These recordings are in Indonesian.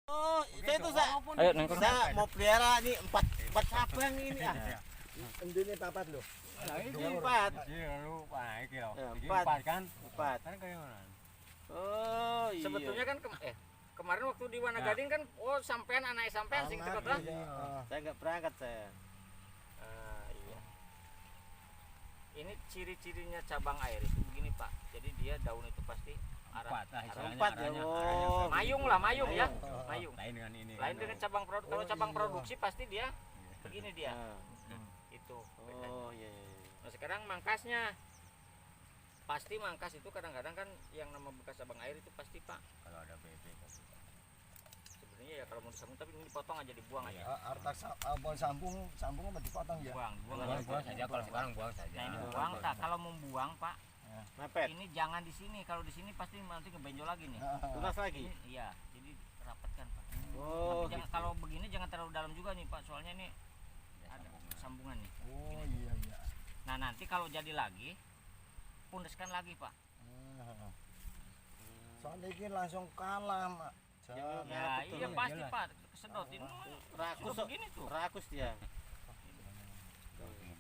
Oh, saya tuh Ayo nengkong. saya mau pelihara nih empat cabang ini ah. Ini papat loh. Ini empat. Lu iki loh. Ya, Iki empat. empat kan? Empat. Kan kayak mana? Oh, iya. Sebetulnya kan kemarin waktu di Wana Gading kan sampean anak sampean sing tekot lah. Saya nggak berangkat saya. Iya. Ini ciri-cirinya cabang air itu begini Pak. Jadi dia daun itu pasti Empat lah istilahnya. empat ya, oh. mayung lah, mayung ya. Mayung. Lain dengan ini. Lain dengan cabang produk. Kalau cabang produksi pasti dia begini dia. Ah. Itu. Oh, iya iya. Nah, sekarang mangkasnya. Pasti mangkas itu kadang-kadang kan yang nama bekas cabang air itu pasti Pak. Kalau ada bebek. Sebenarnya ya kalau mau disambung tapi ini dipotong aja, dibuang aja. Artak apa sambung apa dipotong ya? Buang Buang aja. saja kalau sekarang buang saja. Nah, ini buang. Tak kalau membuang Pak, Mepet. ini jangan di sini. Kalau di sini pasti nanti ngebenjol lagi nih. Tunas lagi. Ini, iya, jadi rapatkan Pak. Oh, Tapi jangan, kalau begini jangan terlalu dalam juga nih Pak, soalnya ini ada sambungan nih. Oh iya iya. Nah nanti kalau jadi lagi, pundeskan lagi Pak. Soalnya ini langsung kalah, Mak. Ya, Ya betul. iya pasti Pak, kesedot ini Rakus sudah begini tuh. rakus dia.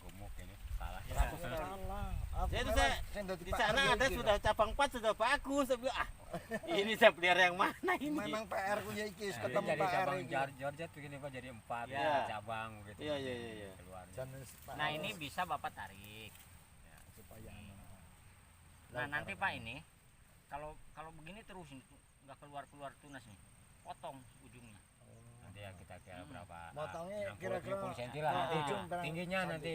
Gemuk ini. Salah. Rakus. Kalah. Ya itu saya di sana ada sudah cabang 4 sudah bagus. Saya bilang, ini saya pelihara yang mana ini? Memang PR ku ya iki ketemu Jadi PR cabang iki. Georgia begini Pak jadi 4 Ya. cabang gitu. Iya, iya, iya, iya. Keluarnya. Nah ini bisa Bapak tarik. supaya Nah nanti Pak ini kalau begini terus ini nggak keluar tunas nih, potong ujungnya. Nanti ya kita kira berapa? Motongnya 60, kira-kira 70 cm lah nanti. ujung berapa Tingginya cm? nanti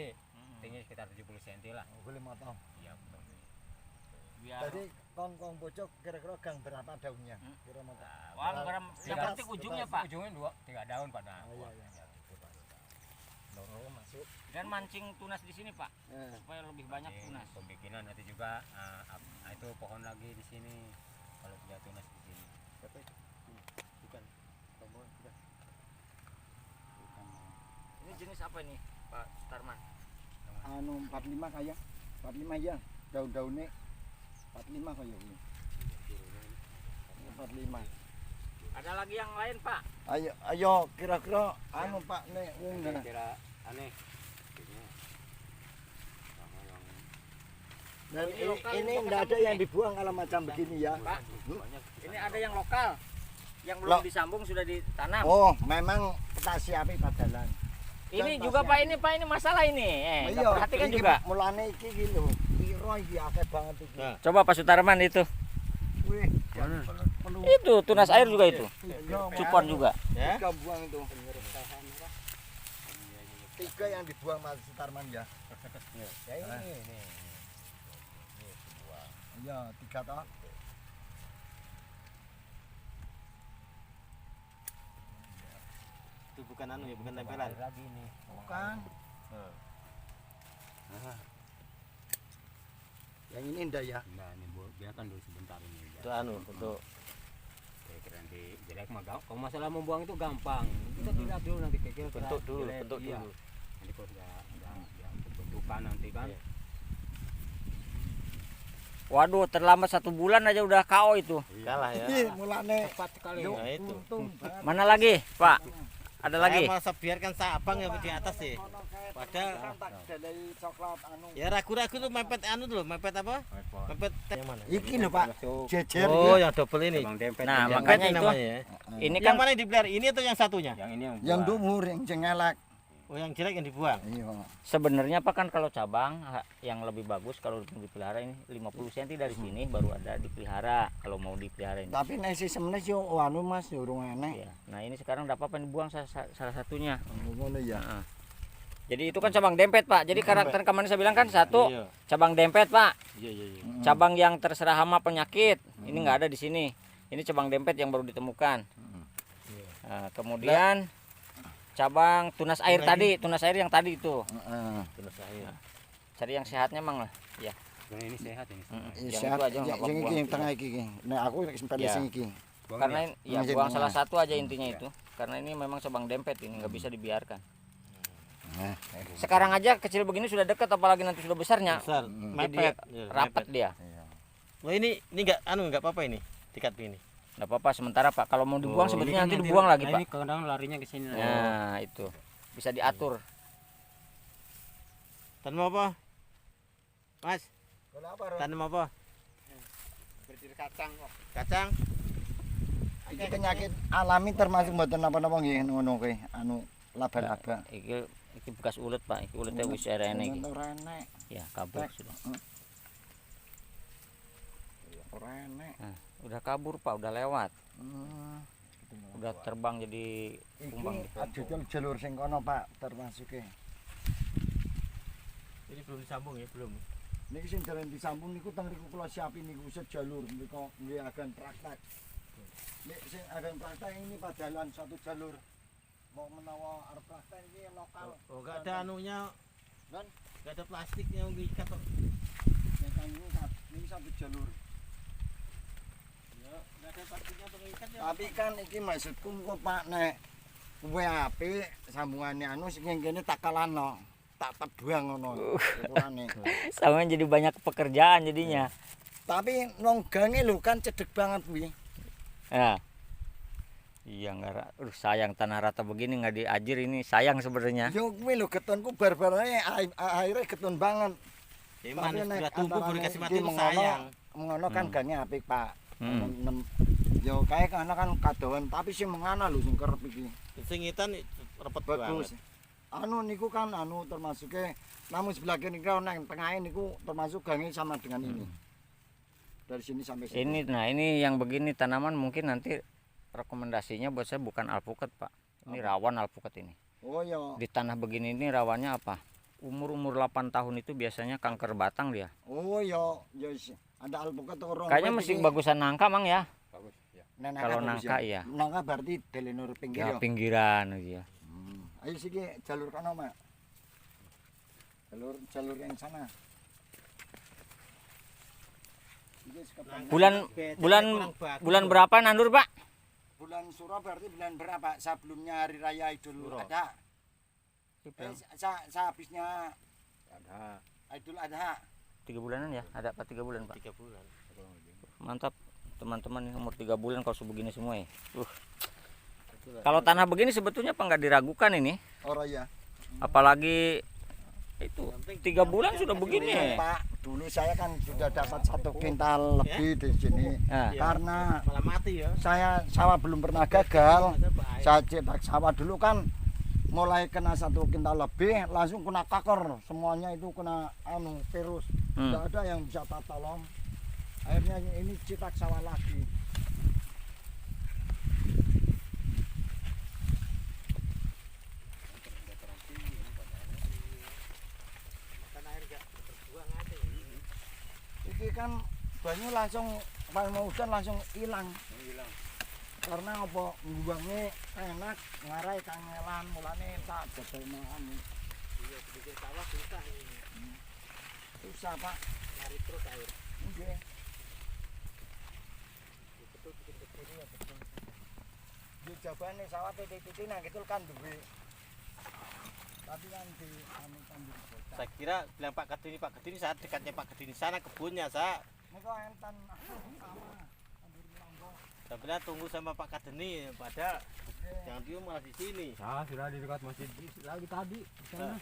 tinggi sekitar 70 cm lah. boleh motong. Iya betul. Biar Jadi kong bocok kira-kira gang berapa daunnya? Kira motong. wah yang Tiga- penting ujungnya Pak. Ujungnya 3 daun pada. Oh, iya, iya. Oh, masuk. Dan mancing tunas di sini Pak, Nah, supaya lebih banyak Nanti tunas. Pembikinan nanti juga itu pohon lagi di sini. Kalau punya tunas di sini. Bukan. Tombol sudah. Ini jenis apa ini Pak Starman? anu 45 kayak 45 ya. Daun-daunnya 45 kayak ini. 45. Ada lagi yang lain Pak? Ayo kira-kira anu Pak nek wong nah. Kira aneh. Dan Ini lokal, ini ini enggak ada lokal yang nih. dibuang kalau macam begini ya. Pak, ini ada yang lokal, yang belum Lo- disambung sudah ditanam. Oh, memang kita siapi padalan. Ini dan juga pasti Pak, ini masalah ini. Nggak perhatikan iki juga. Mulane iki lho. Piro iki akeh banget iki. Nah. Coba Pak Sutarman itu. Wih, perlu Itu tunas air juga itu. tiga, Cupon juga. Ya. tiga buang itu. Tiga yang dibuang Mas Sutarman ya. Ya ini. Iya, tiga toh. Itu bukan anu ya, bukan tempelan. Lagi nih. Bukan. Yang ini indah ya. Nah, ini biarkan dulu sebentar ini. Itu anu untuk Kira-kira nanti jelek mah kalau masalah membuang itu gampang. Kita lihat dulu nanti kira-kira bentuk dulu, jelek, bentuk iya. dulu. Nanti kalau sudah bentukan nanti kan. Iya. Waduh, terlambat 1 bulan aja udah KO itu. Kalah ya. Ih, mulane Cepat sekali. Yuk, Nah, itu. untung banget. Mana lagi, Pak? Ada lagi? Saya masa biarkan sabang yang di atas sih. Padahal dari coklat anu. ya ragu-ragu tuh mepet anu dulu, mepet apa? Mepet yang mana? Iki lho Pak, jejer. Oh, yang double ini. Bang dempet. Nah, ini. Yang makanya ini itu. namanya ya. Ini Yang kan mana yang dipelihara? Ini atau yang satunya? yang ini Yang buah. dumur yang cengelak. Oh, yang jelek yang dibuang. Iya. sebenarnya Pak kan kalau cabang yang lebih bagus kalau dipelihara ini 50 cm dari sini baru ada dipelihara kalau mau dipelihara ini. Tapi nek sistemnya yo anu Mas urung enek. Ya. Nah, ini sekarang dapat apa dibuang salah satunya. Ngono ya. Heeh. Jadi itu kan cabang dempet Pak. Jadi karakter kemarin saya bilang kan satu Iya. cabang dempet Pak. Iya, iya, iya. Cabang yang terserah hama penyakit ini nggak ada di sini. Ini cabang dempet yang baru ditemukan. Nah, kemudian cabang tunas air tadi, tunas air yang tadi itu. Heeh. Terus air. Cari yang sehatnya mang lah. Ya. Sebenarnya ini sehat ini. Yang Sehat itu aja nggak sing iki buang. yang tengah iki. Nek aku sampai Ya. sing iki. Buang Karena ya? ini, ya Ini buang jadi salah tengah. satu aja intinya itu. Karena ini memang cabang dempet ini nggak bisa dibiarkan. Nah, Sekarang aja kecil begini sudah dekat apalagi nanti sudah besarnya. Besar, Jadi mepet. Iya, rapat mepet. dia. Oh, ini enggak anu enggak apa-apa ini. Tikat ini. Nggak apa-apa sementara Pak. Kalau mau dibuang Oh, sebetulnya ini nanti kan dibuang lagi nah, Pak. ini kadang larinya ke sini. Nah itu bisa diatur. Tanam apa? Mas, Kalau apa, Ron? tanam apa? Berdiri kacang kok. Kacang. Iki penyakit alami termasuk mboten napa-napa nggih ngono kuwi, anu laba-laba. Iki bekas ulet Pak. Iki uletnya wis rene iki. Ora enek, Ya kabur sudah. ora enek. Nah, udah kabur Pak, udah lewat. Hmm. Udah terbang jadi kumbang. Iki adudul jalur sing kono Pak termasuke. Ini belum disambung ya, belum. Niki sing jalan disambung niku teng riku kula siapin niku sejalur niku nggih agen praktek. Nek sing agen praktek ini padalan satu jalur. Mau menawa arep praktek iki lokal. Oh, enggak ada anunya. Dan Enggak ada plastiknya yang diikat kok. nek kan ini satu jalur. Ya, enggak ada plastiknya untuk mengikat ya. Tapi kan iki maksudku kok Pak nek kowe apik sambungane anu sing kene tak kalano. Tak tebuang ngono. Ukurane. Sama jadi banyak pekerjaan jadinya. Tapi nong gange lho kan cedek banget kuwi. Ya. Iya nggak, sayang tanah rata begini nggak diajir ini sayang sebenarnya. Yo kuwi lho getonku barbarane akhirnya geton banget. Ya mana Tapi nek sudah tumbuh baru antarane kasih mati iki itu mengono- sayang. Mengono kan gange apik Pak. Hmm. Yo kae kana kan kadoan tapi sing mengana lho sing kerep iki. Sing ngitan repot Bagus. banget. Anu niku kan anu termasuke namun sebelah kene niku nang tengahé niku termasuk gange sama dengan ini. Dari sini sampai sini. Ini nah ini yang begini tanaman mungkin nanti rekomendasinya buat saya bukan alpukat Pak. Ini rawan alpukat ini. Oh ya. Di tanah begini ini rawannya apa? Umur 8 tahun itu biasanya kanker batang dia. Oh ya, ya ada alpukat orang. Kayaknya mesti bagusan nangka Mang ya. Bagus ya. Kalau nangka iya. Nangka berarti delenur pinggir Ya ya. pinggiran dia. Ayo siki jalur kono, Mak. Jalur yang sana. Iki sekepan. Bulan berapa nandur Pak? Bulan Suro berarti bulan berapa? Sebelumnya hari raya Idul Suro. Adha. Sehabisnya Ada. Idul Adha. 3 bulanan ya? Ada apa 3 bulan Pak? 3 bulan. Mantap teman-teman ini umur 3 bulan kalau sebegini semua ya. Kalau tanah begini sebetulnya apa nggak diragukan ini? Ora ya. Apalagi itu 3 bulan sudah begini. Pak, dulu saya kan sudah dapat 1 kintal lebih di sini. Nah, Karena Malah mati ya. saya sawah belum pernah gagal. Saya cetak sawah dulu kan mulai kena 1 kintal lebih langsung kena kakor, semuanya itu kena anu virus. Tidak ada yang bisa tolong. Akhirnya ini cetak sawah lagi. Iki kan banyu langsung pas mau hujan langsung hilang. Karena apa mbuangnya enak ngarai kangelan mulane tak jebelno anu. Iya, bikin sawah susah ini. Susah Pak. Cari terus air. Nggih. Betul betul ya betul. Di jabane sawah titik-titik nang gitu kan duwe. Tapi kan di anu kan di kota. Saya kira bilang Pak Kadini saat dekatnya Pak Kadini sana kebunnya saya. Niku enten sama. Andur mangga. Saya bilang tunggu sama Pak Kadini padahal jangan dia malah di sini. Nah, sudah di dekat masjid lagi tadi di sana.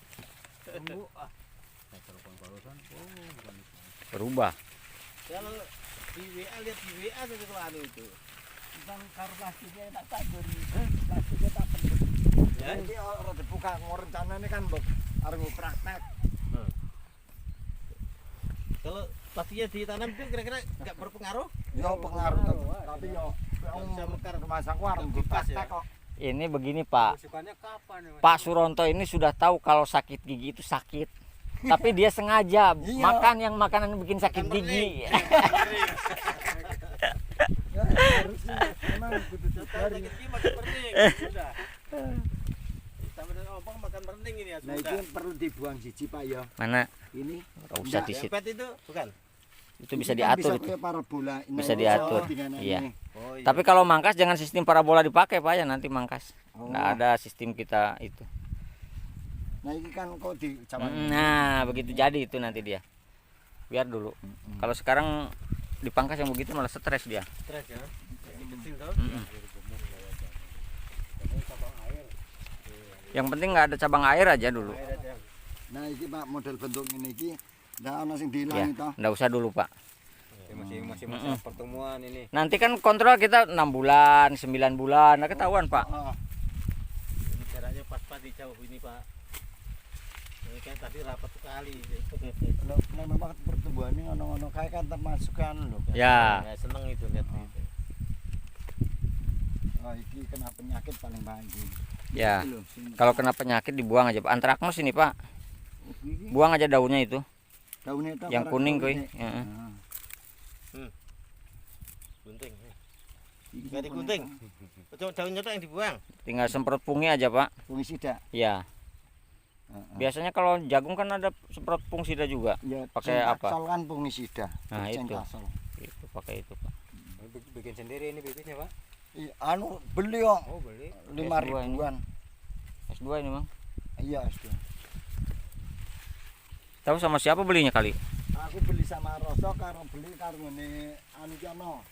Tunggu. Saya telepon barusan. Oh, bukan di sana. berubah. Kalau di WA lihat di WA saja tuh anu itu. Bang karo plastiknya tak tandur. Plastiknya tak pendem. Ya. Jadi ora dibuka rencanane kan mbok arep praktek. Kalau pastinya ditanam itu kira-kira nggak berpengaruh? Yo pengaruh tapi yo Bisa mekar. rumah saku arep Kipas ya. praktek kok. Ini begini Pak. Sukanya kapan ya? Mas? Pak Suronto ini sudah tahu kalau sakit gigi itu sakit. Tapi dia sengaja Iya. makan yang makanan yang bikin sakit Makan gigi. Ya, harusnya memang kudu Tahu dicari. sakit gigi makan bening sudah. Sama dengan opang makan bening ini ya Nah sudah. itu perlu dibuang siji Pak ya. Mana? Ini Nggak usah Nggak, di situ. Dempet itu bukan? Itu bisa ini kan diatur bisa itu. kayak parabola. Ini Bisa bisa diatur. dengan Iya. ini. Oh iya. Tapi kalau mangkas jangan sistem parabola dipakai Pak ya nanti mangkas. Oh. Nggak ada sistem kita itu. Nah ini kan kok di zaman Nah begitu jadi itu nanti dia. Biar dulu. Kalau sekarang dipangkas yang begitu malah stres dia. stres ya. kecil tuh. Yang penting nggak ada cabang air aja dulu. Air aja. Nah iki Pak model bentuk ini iki ndak ana sing Ya, diilangi toh. nggak usah dulu Pak. Masih masa pertemuan ini. Nanti kan kontrol kita 6 bulan, 9 bulan, nah ketahuan Pak. Heeh. Ini caranya pas-pas di jauh ini Pak. Ini kan tadi rapat sekali. Lho memang pertumbuhan ini ono-ono kae kan termasuk kan lho. Ya. Seneng itu lihat itu. Oh iki kena penyakit paling banyak. Ya. Iki lho, sing- Kalau kena penyakit dibuang aja Pak. Antraknus ini Pak. iki Buang aja daunnya itu. daunnya itu Yang karena kuning kuy. daunnya. Heeh. Nah, Gunting. iki Ganti kuning. gunting. Cuma daunnya tuh yang dibuang. Tinggal semprot pungi aja Pak. Fungisida. Ya. Heeh. Biasanya kalau jagung kan ada semprot fungsida juga. Ya, Pakai apa? Cenkasol kan fungisida. Nah, itu. Cenkasol. Itu pakai itu Pak. Bikin sendiri ini bibitnya, Pak. Iya, anu beli kok Oh, beli. 5.000-an. S2 ini Bang. Iya, sudah. Tahu sama siapa belinya kali? Aku beli sama Roso karo beli karo ngene anu Yono.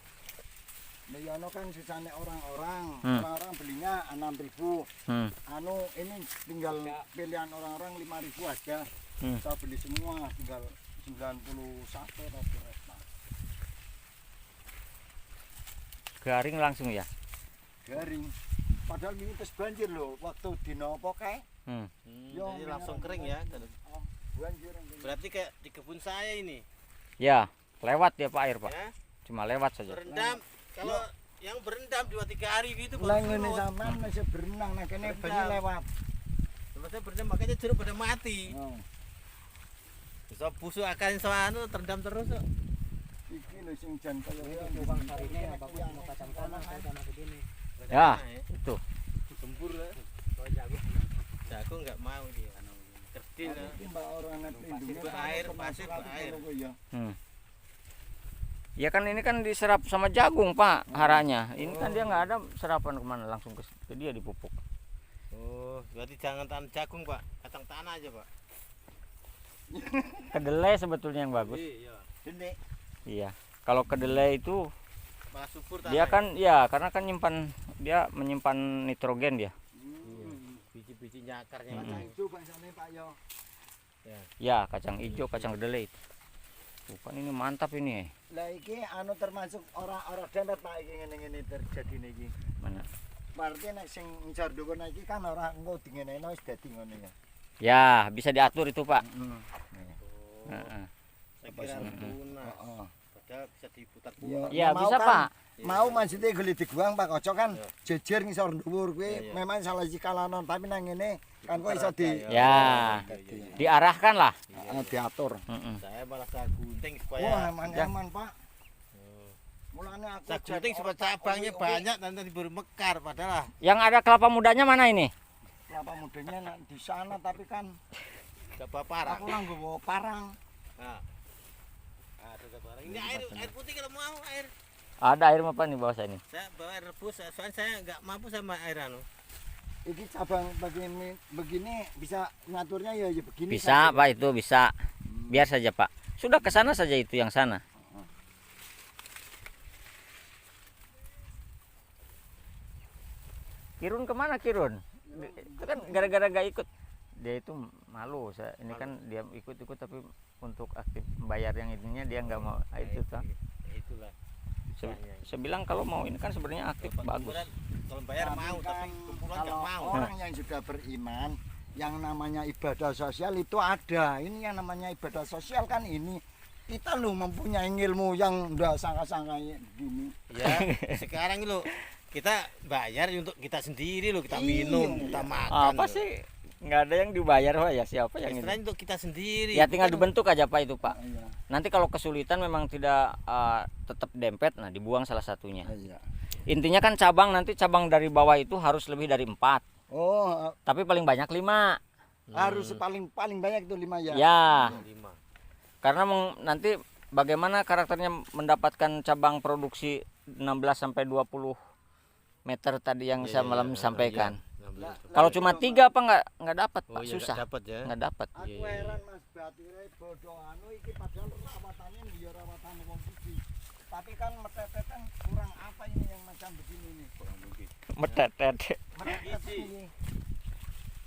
Nek Yono kan sisane orang-orang, orang-orang belinya 6.000. Hmm. Anu ini tinggal pilihan orang-orang 5.000 aja. Saya beli semua tinggal 91 atau berapa. Garing langsung ya. Garing. Padahal ini terus banjir loh waktu dino apa kae. Yo, Jadi langsung kering ya. Oh, banjir. Berarti kayak di kebun saya ini. Ya, lewat dia Pak air Pak. Ya. Cuma lewat saja. Berendam. Kalau yang berendam 2-3 hari gitu Lah baru ngene surut. sampean masih berenang nah kene Berendam. banyu lewat. Terus saya berendam makanya jeruk pada mati. Oh. Bisa busuk akan soano terendam terus kok. Iki lho sing jan kaya Tukang sarine bagus mau kacang tanah tanah begini. Ya, Nah, itu. gembur lah. Kalau jagung Jagung nggak mau dia. Kerdil lah. Iki mbak orang lindungnya Pasir, air, pasir, air. Ya. Ya kan ini kan diserap sama jagung Pak haranya. Ini kan dia nggak ada serapan kemana langsung ke dia dipupuk. Oh, berarti jangan tanam jagung, Pak. Kacang tanah aja, Pak. Kedelai sebetulnya yang bagus. Iya. Dene Iya. Kalau kedelai itu Malah subur tanah. dia kan ya karena kan dia menyimpan nitrogen dia. Biji-biji nyakarnya. kacang itu bangsane Pak yo. Ya kacang hijau, kacang kedelai itu. Bukan ini mantap ini. Lah iki anu termasuk orang-orang dempet Pak iki ngene-ngene terjadi niki. Mana? Berarti nek sing njar dhuwur iki kan ora engko dingeneno wis dadi ngono ya. Ya bisa diatur itu Pak. Oh, Heeh. saya kira tunas. Heeh. Padahal bisa diputar-putar. Iya. Ya Mau bisa kan- Pak. Mau maksudnya geli diguang Pak Kocok kan Iya. jejer ngisor dhuwur kuwi Iya, iya. memang salah jikalanon tapi nang ngene kan kok iso di Ya. Diarahkan lah. diatur. Heeh. Saya malah saya gunting Wah, supaya aman Pak. Mulane aku saya gunting supaya cabangnya banyak nanti baru mekar padahal Yang ada kelapa mudanya mana ini? kelapa mudanya nak di sana tapi kan enggak parah. aku nang nggowo parang. Nah. Ada barang. Ini air putih kalau mau air. Ada air apa nih bawah saya ini? Saya bawa air rebus, soalnya saya nggak mampu sama air anu. Iki cabang begini bisa ngaturnya ya begini. Bisa saja. Pak itu bisa. Biar saja Pak. Sudah ke sana saja itu yang sana. Kirun kemana Kirun? Itu kan gara-gara gak ikut. Dia itu malu. Ini kan dia ikut-ikut tapi untuk aktif bayar yang ininya dia nggak mau. Itu kan. Itulah. Saya bilang kalau mau ini kan sebenarnya aktif bagus. Kalau bayar mau tapi kan kumpulan nggak kalau mau. orang yang sudah beriman yang namanya ibadah sosial itu ada. Ini yang namanya ibadah sosial kan ini kita lu mempunyai ilmu yang udah sangka-sangka gini. Ya, sekarang lo kita bayar untuk kita sendiri lo, kita minum, kita makan. Apa sih? Nggak ada yang dibayar Pak ya siapa yang Istilahnya ini? untuk kita sendiri. Ya tinggal Bukan- dibentuk aja Pak itu Pak. Iya. Nanti kalau kesulitan memang tidak tetap dempet, nah dibuang salah satunya. Iya. Intinya kan cabang nanti cabang dari bawah itu harus lebih dari 4, Oh, tapi paling banyak 5. harus paling banyak itu 5 ya. Ya, Lima. karena nanti bagaimana karakternya mendapatkan cabang produksi 16 sampai 20 meter tadi yang saya malam sampaikan. Kalau cuma 3 apa nggak dapat Pak, iya, susah. dapat ya. Nggak dapat. Aku heran Mas Batire bodoh anu iki padahal rawatannya ya rawatan wong iki. Tapi kan metetet kan kurang apa ini yang macam begini nih? Metetet. Metetet ini.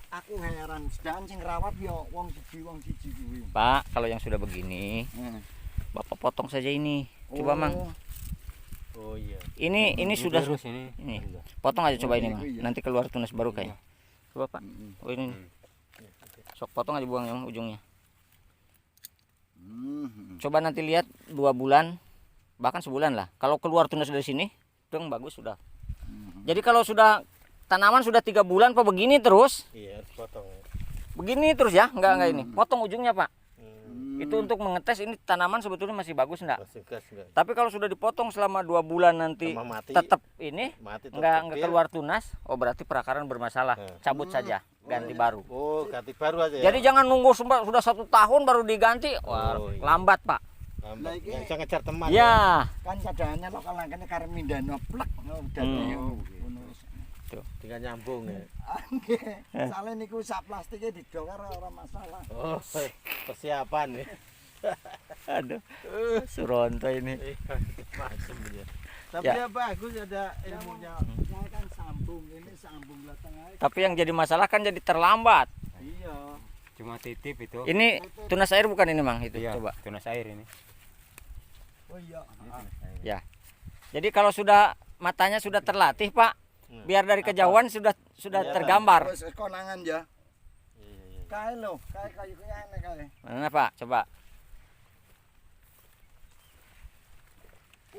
Aku heran, sedangkan sing rawat ya wong siji kuwi. Pak, kalau yang sudah begini, Bapak potong saja ini. Coba Mang. Oh iya. Ini sudah terus ini. ini. Potong aja coba Oh, ini iya, Mang. iya. Nanti keluar tunas baru kayaknya. Coba Pak. Oh ini. nih. Sok potong aja buang yang ujungnya. Coba nanti lihat 2 bulan, bahkan sebulan lah. Kalau keluar tunas dari sini, dong bagus sudah. Jadi kalau sudah tanaman sudah 3 bulan Pak begini terus, Iya, harus potong. begini terus ya, enggak ini. Potong ujungnya Pak. Hmm. Itu untuk mengetes ini tanaman sebetulnya masih bagus enggak? Masih gas enggak? Tapi kalau sudah dipotong selama 2 bulan nanti Sama mati. tetap ini Mati enggak keluar tunas, oh berarti perakaran bermasalah. Cabut saja, ganti baru. Oh, ganti baru aja ya. Jadi jangan nunggu sudah 1 tahun baru diganti. Wah, Oh, iya. lambat Pak. Lambat. Lah, iki- Nggak bisa ngejar teman. Ya, Kan cadangannya lokal langkane karep mindano plek udah ngono wis. Tinggal nyambung ya. Nggih. Soale niku sak plastike didongkar ora masalah. Oh, persiapan ya. aduh, Suronto ini. Macam ya. Tapi Ya. ya bagus ada ilmunya. Saya kan sambung, ini sambung lah tengah. Tapi yang jadi masalah kan jadi terlambat. Iya. Cuma titip itu. Ini tunas air bukan ini Mang? Itu Iya, coba. tunas air ini. Oh iya. Ya. Jadi kalau sudah matanya sudah terlatih Pak, biar dari kejauhan sudah Iya, tergambar. Wis konangan ya. Iya, iya. Kae lho, kae enek kae. Mana Pak? Coba.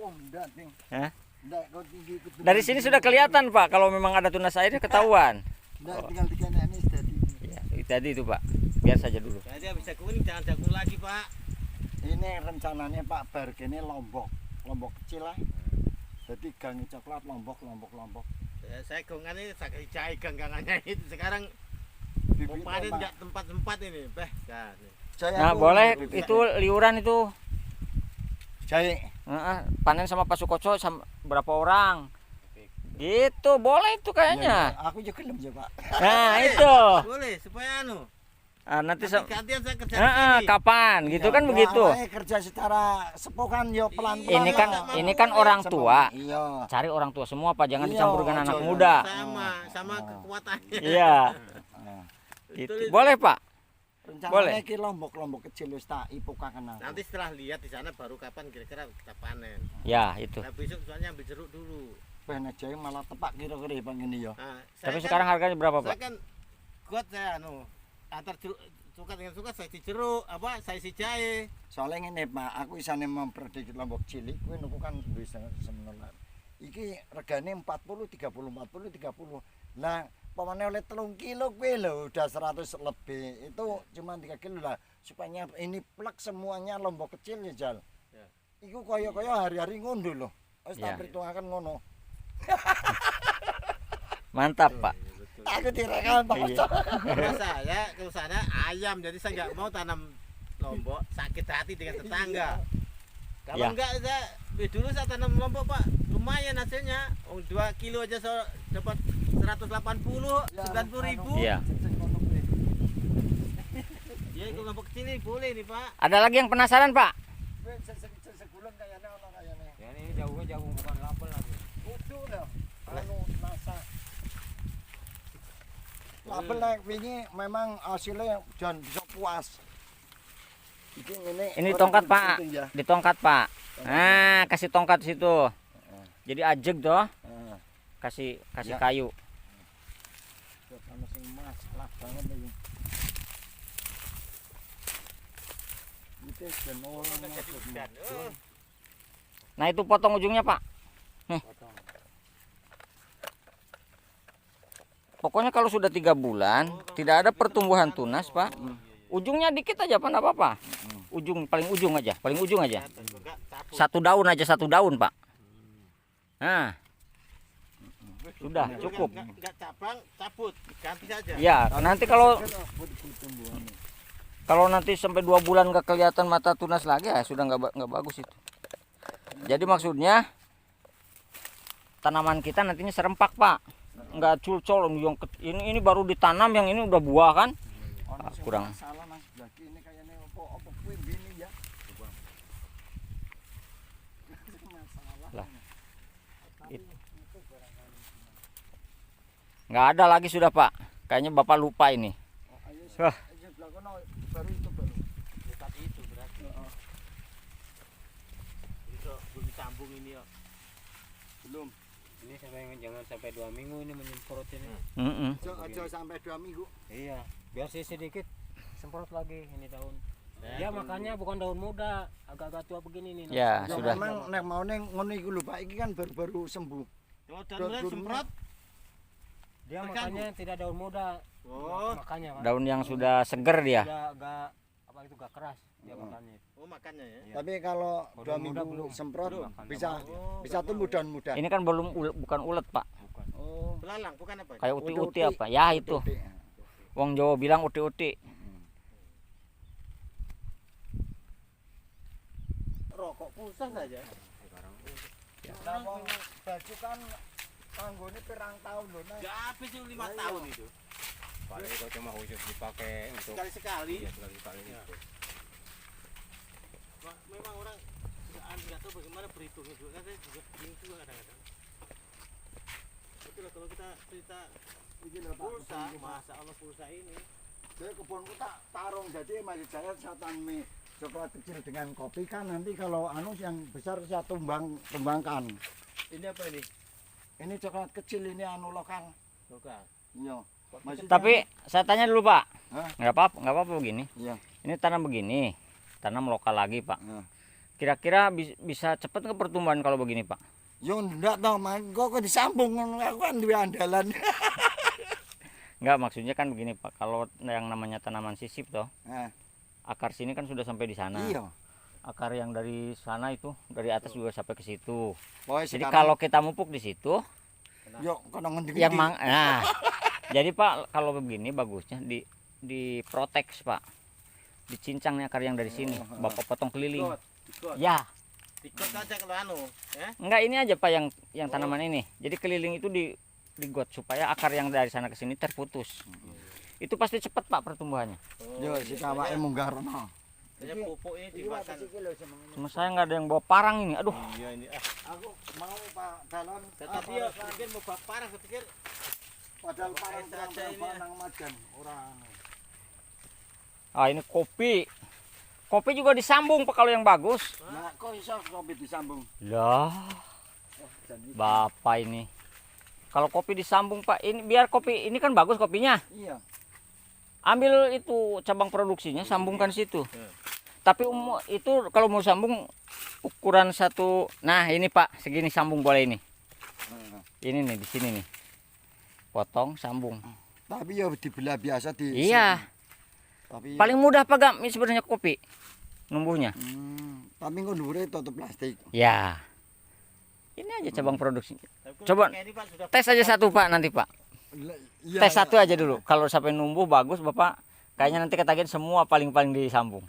Oh, ndak ning. Hah? Ndak kok tinggi itu. Dari sini sudah kelihatan Pak, kalau memang ada tunas airnya ketahuan. Ndak tinggal dikenek ini dadi. Ya, itu tadi itu Pak. Biar saja dulu. Saya bisa kuning, jangan jagung lagi, Pak. Ini rencananya Pak Bar kene Lombok. Lombok kecil lah. Jadi gang coklat Lombok. Ya, saya gongannya saya cai ganggangannya itu sekarang mau Bibit panen Pak. nggak tempat-tempat ini, Beh. Nah, nih. Saya Nah, tuh- boleh itu liuran itu. Jahe. Panen sama Pak Sukoco sama berapa orang? Gitu, boleh itu kayaknya. Aku juga gelem ya, Pak. Nah, itu. Boleh supaya anu. Nanti Gantian saya kerja di sini. kapan? Gitu kan Ya, begitu. awalnya kerja secara sepokan yo pelan-pelan. Ini kan orang tua. Iya. Cari orang tua semua Pak, jangan Iya, dicampur dengan anak jangan. muda. Sama kekuatannya. Iya. Nah, Gitu. Betul itu. Boleh Pak. rencananya Boleh. iki Lombok kecil wis tak ipukaken aku. Nanti setelah lihat di sana baru kapan kira-kira kita panen. Ya, itu. Nah, besok soalnya ambil jeruk dulu. Bener jahe malah tepak kira-kira Bang ini ya. Nah, Tapi saya sekarang harganya berapa saya Pak? kan kuat saya anu antar jeruk suka dengan suka saya si jeruk apa saya si jahe. Soalnya ngene Pak, aku isane memprediksi Lombok cilik kuwi niku kan bisa semenon. Iki regane 40 30. Lah pamane oleh 3 kilo kuwi lho udah 100 lebih. Itu cuma 3 kilo lah. Supaya ini plek semuanya Lombok kecil ya Jal. Ya. Iku kaya-kaya hari-hari ngondo lho. Wis Ya. tak perhitungaken ngono. Mantap Pak. Aku direkam Pak. Iya. Kalau saya ayam jadi saya nggak mau tanam lombok sakit hati dengan tetangga. Kalau Ya. enggak saya dulu saya tanam lombok Pak lumayan hasilnya. 2 kilo aja saya dapat 180 90.000. Iya. Ya itu lombok kecil ini boleh nih Pak. Ada lagi yang penasaran Pak? Segulung kayane ono kayane. Ya ini jauhnya jauh bukan lapel lagi. Kudu lho. Anu nasa. Label nek wingi memang hasilnya jan bisa puas. Iki ngene. Ini orang tongkat kudu Pak. penting ya. Di tongkat Pak. Nah, kasih tongkat di situ. Jadi ajeg toh. Heeh. Kasih Ya. kayu. Sama sing masalah banget iki. Itu jan orang maksudnya. Nah, itu potong ujungnya Pak. Pokoknya kalau sudah 3 bulan tidak ada pertumbuhan tunas Pak. Ujungnya dikit aja Pak, enggak apa-apa. Paling ujung aja. 1 daun aja 1 daun Pak. Nah, sudah cukup. Enggak cabang cabut ganti saja. Ya, nanti kalau nanti sampai 2 bulan nggak kelihatan mata tunas lagi ya sudah nggak bagus itu. Jadi maksudnya tanaman kita nantinya serempak Pak, nggak culcol yang ini baru ditanam yang ini udah buah kan. Kurang. Salah Mas, lagi ini kayaknya opo kuwi bini ya. Nggak ada lagi sudah Pak. Kayaknya Bapak lupa ini. Wah. Sebelah kono baru itu baru. Dekat itu berarti. Itu belum sambung ini ya. Belum. Ini jangan sampai 2 minggu ini menyemprot ini. Aja sampai 2 minggu. Iya, biar sedikit semprot lagi ini daun. Ya makanya bukan daun muda, agak-agak tua begini nih. Ya, Ya sudah. memang nek mau neng ngono iku lho Pak, iki kan baru-baru sembuh. Cuma dan semprot. Dia Terganggu. makanya tidak daun muda. Oh. Makanya Pak. Daun yang sudah seger dia. Agak apa itu gak keras dia makannya. Oh, makannya ya. Iya. Tapi kalau Kalau 2 muda minggu belum. semprot Belum. bisa Oh, bisa tumbuh daun muda. Ini kan belum bukan ulet Pak. Bukan. Oh. belalang bukan apa? Kayak uti-uti Uti-uti. apa? Ya itu. Uti-uti. Wong Jawa bilang uti-uti. Rokok pulsa saja. Sekarang Nah, wong baju kan kanggone pirang tahun lho, Nek. Ya habis itu 5 tahun itu. paling kok cuma khusus dipakai untuk Sekali-sekali. iya sekali-sekali Ya. itu. Memang orang nggak tahu bagaimana perhitungnya juga. Kan saya juga bingung juga kadang-kadang. Betul lah kalau kita cerita Iki lho Pak. pulsa, masa Allah pulsa ini. Saya kebunku tak tarung jadi masih saya tanami coklat kecil dengan kopi kan nanti kalau anu yang besar saya tumbangkan. Ini apa ini? Ini coklat kecil ini anu lokal. Lokal. Iya. Maksudnya- Tapi saya tanya dulu Pak. Hah? Nggak apa-apa begini. Iya. Ini tanam begini. Tanam lokal lagi Pak. Iya. Kira-kira bisa cepat ke pertumbuhan kalau begini Pak? Yo ndak tau Mas, kok disambung aku kan duwe andalan. Enggak, maksudnya kan begini Pak. Kalau yang namanya tanaman sisip toh, Nah, akar sini kan sudah sampai di sana. iya. Akar yang dari sana itu dari atas juga sampai ke situ. Pokoknya Jadi sekarang- kalau kita mupuk di situ, yo kono ngendi yang nah, jadi Pak kalau begini bagusnya diprotek Pak. Dicincang nih akar yang dari sini, Bapak potong keliling. Dikot. Ya, Dikot aja kalau anu, ya. enggak ini aja Pak yang tanaman ini. Jadi keliling itu digot supaya akar yang dari sana ke sini terputus. Itu pasti cepat Pak pertumbuhannya. Yo si kawake munggah rono. Hanya pupuk ini dimakan. Cuma saya nggak ada yang bawa parang ini. Aduh, Iya ini. Aku mau Pak Dalon. Tetapi ya mungkin mau parah saya pikir padahal parang Saja ini terang ya. nang majan orang. ini kopi. Kopi juga disambung Pak kalau yang bagus. Nah, kok iso kopi disambung? Lah, Bapak ini. Kalau kopi disambung Pak, ini biar kopi ini kan bagus kopinya. Iya. Ambil itu cabang produksinya, sambungkan situ. Ya. Tapi itu kalau mau sambung ukuran satu. Nah, ini Pak, segini sambung boleh ini. Nah, Ini nih di sini nih. Potong, sambung. tapi ya dibelah biasa di. Iya. Tapi Paling mudah Pak Gam ini sebenarnya kopi numbuhnya. tapi kok dhuwure tutup plastik. Ya. Ini aja cabang produksi. Tapi Coba kayak ini Pak sudah tes aja satu Pak nanti Pak. Iya. Tes satu aja dulu. Kalau sampai numbuh bagus Bapak, kayaknya nanti ketagihan semua paling-paling disambung.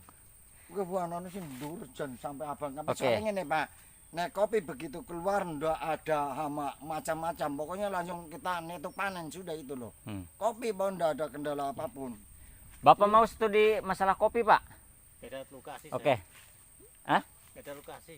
Oke Bu anu sing dhuwur jan sampai abang sampai Oke. sore ngene Pak. Nek kopi begitu keluar ndak ada hama macam-macam. Pokoknya langsung kita netuk panen sudah itu loh. Kopi Pak ndak ada kendala apapun. Bapak mau studi masalah kopi Pak? beda lokasi. Oke. Hah? Beda lokasi.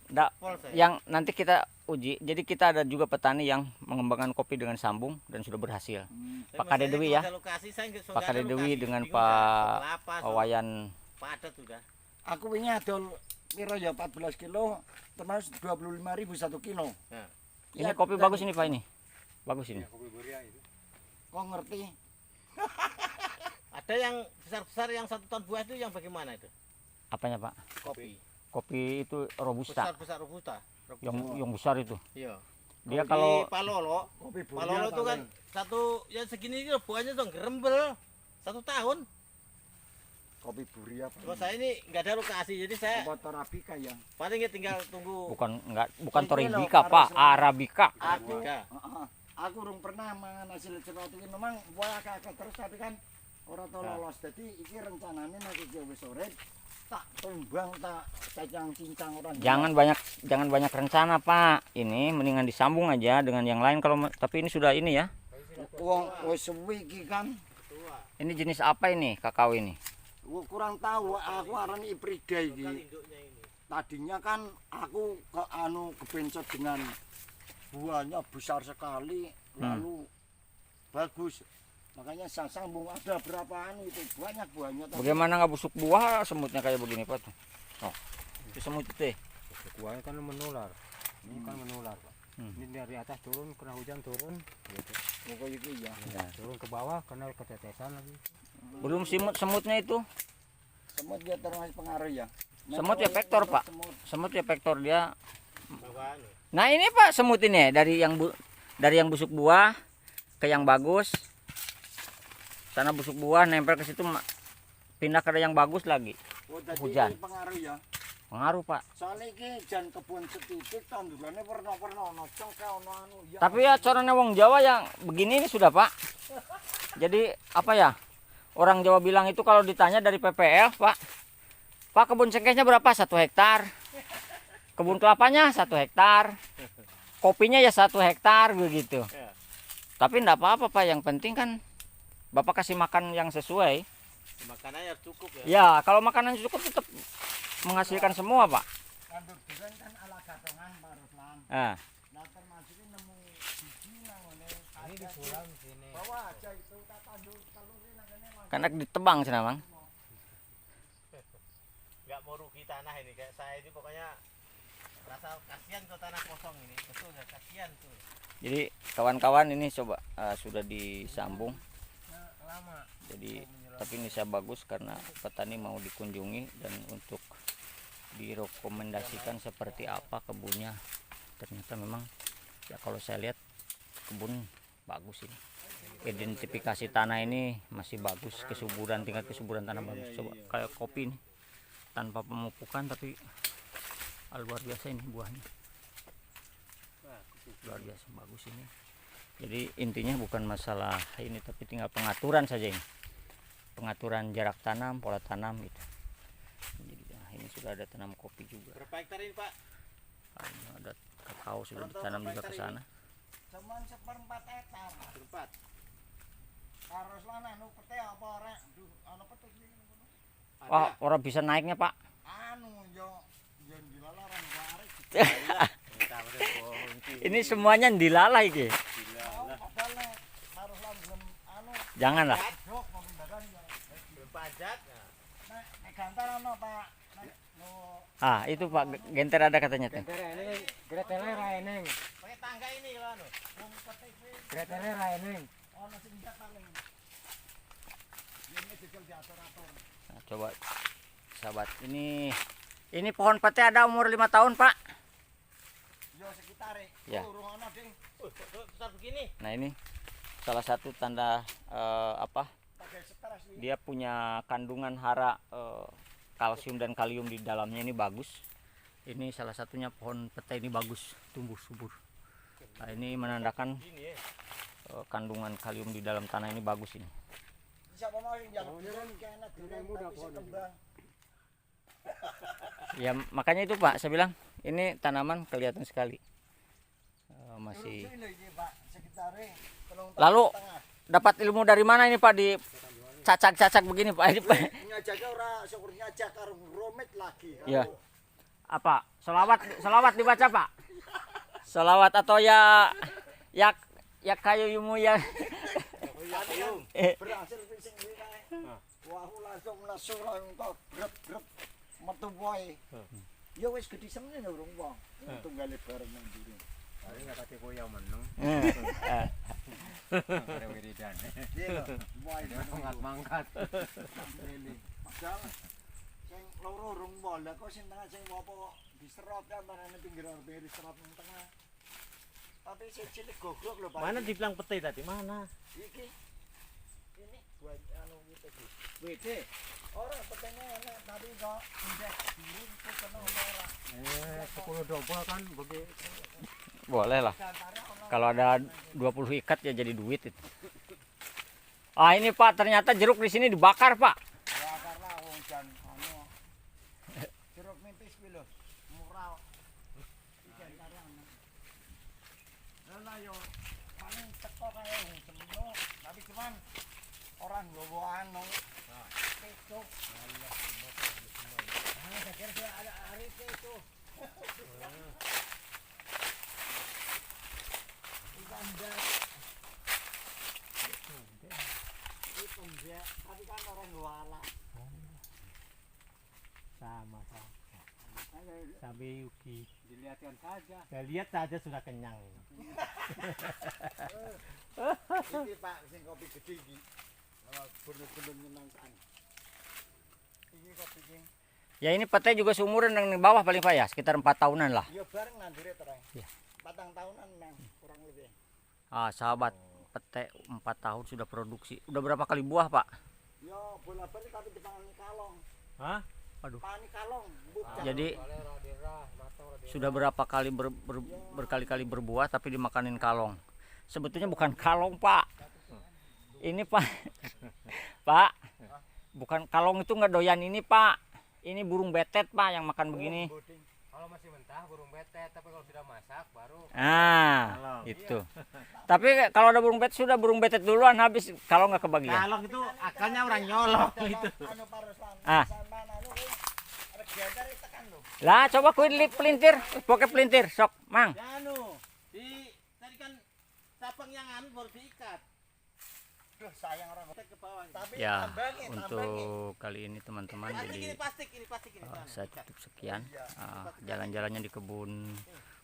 Nggak, Pol saya. yang nanti kita uji. Jadi kita ada juga petani yang mengembangkan kopi dengan sambung dan sudah berhasil. Tapi Pak Kade masalahnya Dewi kalau ya. ada lokasi, saya nggak- Pak nggak ada Kade Dewi lokasi. dengan Bingung Pak dah, kelapa, Wayan. padat sudah. Aku wingi adol piro ya 14 kilo termasuk 25.000 1 kilo. Nah, Ini Ya, kopi dan- bagus ini Pak ini. Bagus ini. Kopi beria itu. Kok ngerti? ada yang besar-besar yang 1 ton buah itu yang bagaimana itu? Apanya Pak? Kopi. Kopi itu robusta. Besar-besar robusta. Yang besar itu. Iya. Dia Di kalau Palolo, Kopi Palolo itu kan satu yang segini itu buahnya tuh gerembel 1 tahun. kopi buria apa? Kalau saya ini nggak ada lokasi, jadi saya Apa Torabika ya? paling ya tinggal tunggu. bukan Ini Toribika loh, Pak, Paris. Arabica. Aku Arabica. aku urung pernah mangan hasil seperti ini. Memang buah akeh terus tapi kan ora tau lolos. Jadi iki rencanane nek iki wis sore tak tumbang tak cincang orang. Jangan banyak rencana Pak. Ini mendingan disambung aja dengan yang lain kalau tapi ini sudah ini ya. Wong wis suwi iki kan. Ini jenis apa ini kakao ini? Kurang tahu aku arani Iprida iki. Induknya ini. Tadinya kan aku kebencot dengan buahnya besar sekali lalu bagus. Makanya saya sambung ada berapa anu itu banyak buahnya. Bagaimana nggak busuk buah semutnya kayak begini Pak tuh? Oh, itu semut itu. Buahnya kan menular. Ini kan menular, Pak. Ini dari atas turun, kena hujan turun, gitu. Pokoknya itu ya. Turun ke bawah, kena ketetesan lagi. Belum semutnya itu. Semut dia termasuk pengaruh ya. Semut ya vektor, Pak. Semut ya vektor dia. Bawa anu. Nah ini Pak semut ini dari yang busuk buah ke yang bagus. Sana busuk buah nempel ke situ pindah ke yang bagus lagi. Oh, jadi Hujan. ini pengaruh ya. Pengaruh Pak. Soalnya ini jan kebun setitik tandurannya warna-warna ono congke ono anu ya. Tapi ya caranya wong Jawa yang begini ini sudah Pak. Jadi apa ya? Orang Jawa bilang itu kalau ditanya dari PPL Pak. Pak kebun cengkehnya berapa? 1 hektar. Kebun kelapanya 1 hektar. Kopinya ya 1 hektar begitu. Ya. Tapi enggak apa-apa Pak. Yang penting kan Bapak kasih makan yang sesuai. Makanannya cukup ya. Ya kalau makanan cukup tetap menghasilkan semua Pak. Tandur durian kan ala gatongan Pak Ruslan. Nah, Nah termasuk ini nemu biji nangone. Ini di pulang sini. Bawa aja itu tak tandur kalau ini nangane karena ditebang sih Mang. Nggak mau rugi tanah ini kayak saya ini pokoknya rasa kasihan tuh tanah kosong ini. Betul ya kasihan tuh. Jadi kawan-kawan ini coba sudah disambung. Lama. Jadi tapi ini saya bagus karena petani mau dikunjungi dan untuk direkomendasikan seperti apa kebunnya. Ternyata memang ya kalau saya lihat kebun bagus ini. Identifikasi tanah ini masih bagus, kesuburan tingkat kesuburan tanah bagus. Coba kayak kopi nih tanpa pemupukan tapi luar biasa ini buahnya. Luar biasa bagus ini. Jadi intinya bukan masalah ini tapi tinggal pengaturan saja ini. Pengaturan jarak tanam, pola tanam gitu. Jadi ya, ini sudah ada tanam kopi juga. Berapa hektar ini Pak? Ini ada kakao sudah ditanam juga ke sana. cuman 1/4 hektar. Berempat. Harus lan anu pete apa ora? Duh, ana petuk iki ngono. Wah, orang bisa naiknya Pak. Anu yo dilalaran warik. Ini semuanya dilalai iki. Padahal harus lan anu Janganlah. jok pembedakan ya. Berpajak. Nek gantar ono Pak. Nek no Ah, itu Pak genter ada katanya tuh. Gretere ra eneng. Pakai tangga ini kalau anu. wong petik kuwi Gretere ra eneng. ono sing jak paling. Ini dicel diatur-atur. Nah, coba sahabat, ini pohon pete ada umur 5 tahun Pak. Yo sekitare. Ya. Urung ono, Ding. Kok besar begini? Nah ini salah satu tanda apa? Pakai stres iki. Dia punya kandungan hara kalsium dan kalium di dalamnya ini bagus. Ini salah satunya pohon pete ini bagus, tumbuh subur. Nah, ini menandakan Gini ya. kandungan kalium di dalam tanah ini bagus ini. Siapa mau yang durian kena durian muda tapi pohon. sekembang. Ya makanya itu Pak, saya bilang ini tanaman kelihatan sekali. Masih. Ini lho iki Pak, sekitare 3 Lalu tahun setengah. dapat ilmu dari mana ini Pak di cacak-cacak begini Pak? Ini Pak. Ngajake ora syukur ngajak karo rumit lagi. Ya. Apa? Selawat dibaca Pak? Selawat atau ya kayu yumu ya. Berhasil fishing kuwi kae. Wah, langsung langsung entuk grep-grep metu wae. Ya wis gedhi semene urung wong. Tunggale bareng nang nduri. Ari enggak kate koyo meneng. Eh, Ada wiridan. Iya lho, wae Mangkat-mangkat. ini. Padahal sing loro urung wong. Lah kok sing tengah sing apa diserot antarane pinggir arep diserot nang tengah. Tapi sing cilik goblok lho Pak. Mana dibilang pete tadi? Mana? Iki. Ini buat anu gitu iki. Wede. Ora petene enak tapi kok indek biru itu kena ora. 10 double kan begitu. boleh lah. Gantare ono. Kalau ada 20 ikat ya jadi duit itu. Ah ini Pak, ternyata jeruk di sini dibakar Pak. Ya karena wong jan ono. Jeruk nipis kuwi lho. Murah. Iki gantare ono. Lah yo paling teko kaya wong semeno, tapi cuman orang nggowo anu. Keco. Saya kira ada hari keco. Ikan Iya, tapi kan orang luala. Sama. Sampai Yuki. Dilihatkan saja. Saya lihat saja sudah kenyang. Ini Pak, sing kopi gede iki. Bener-bener menyenangkan. Ini kopi sing Ya ini petai juga seumuran dengan di bawah paling Pak ya, sekitar 4 tahunan lah. ya bareng nandire terang. Iya. 4 tahunan memang kurang lebih. Ah, sahabat, petai 4 tahun sudah produksi. Udah berapa kali buah Pak? Ya bola-balik tapi dipangani kalong. Hah? Aduh. Pani kalong, bukjak. Jadi sudah berapa kali berkali-kali berbuah tapi dimakanin kalong. Sebetulnya bukan kalong Pak. Ini Pak, Pak, bukan kalong itu nggak doyan ini Pak. Ini burung betet Pak yang makan begini. Kalau masih mentah burung betet, tapi kalau sudah masak baru. Ah, itu. Tapi kalau ada burung betet sudah burung betet duluan habis kalau nggak kebagian. Kalong itu akalnya orang nyolong itu. Anu parusan. Ah. Sampean anu kuwi regiater tekan lho. Lah coba kuit pelintir, pokoknya pelintir sok, Mang. Ya anu, tadi kan tapang yang anu baru diikat. Duh, sayang orang Ke bawah. tapi Ya, tambangin. untuk kali ini teman-teman Ini jadi plastik ini. saya tutup sekian jalan-jalannya di kebun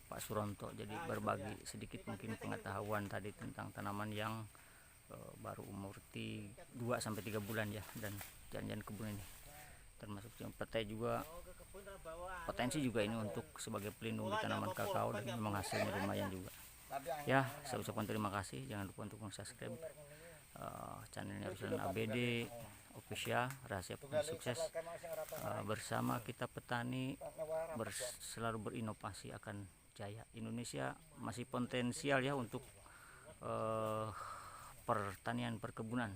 Pak Suronto, jadi berbagi sedikit mungkin pengetahuan tadi tentang tanaman yang baru umur 2-3 bulan ya, dan jalan-jalan kebun ini termasuk yang petai juga potensi juga ini untuk sebagai pelindung di tanaman kakao dan memang hasilnya lumayan juga ya. Saya ucapkan terima kasih, jangan lupa untuk subscribe channelnya Ruslan ABD Official, rahasia Petani Sukses. Bersama kita petani selalu berinovasi akan jaya. Indonesia masih potensial ya untuk pertanian perkebunan.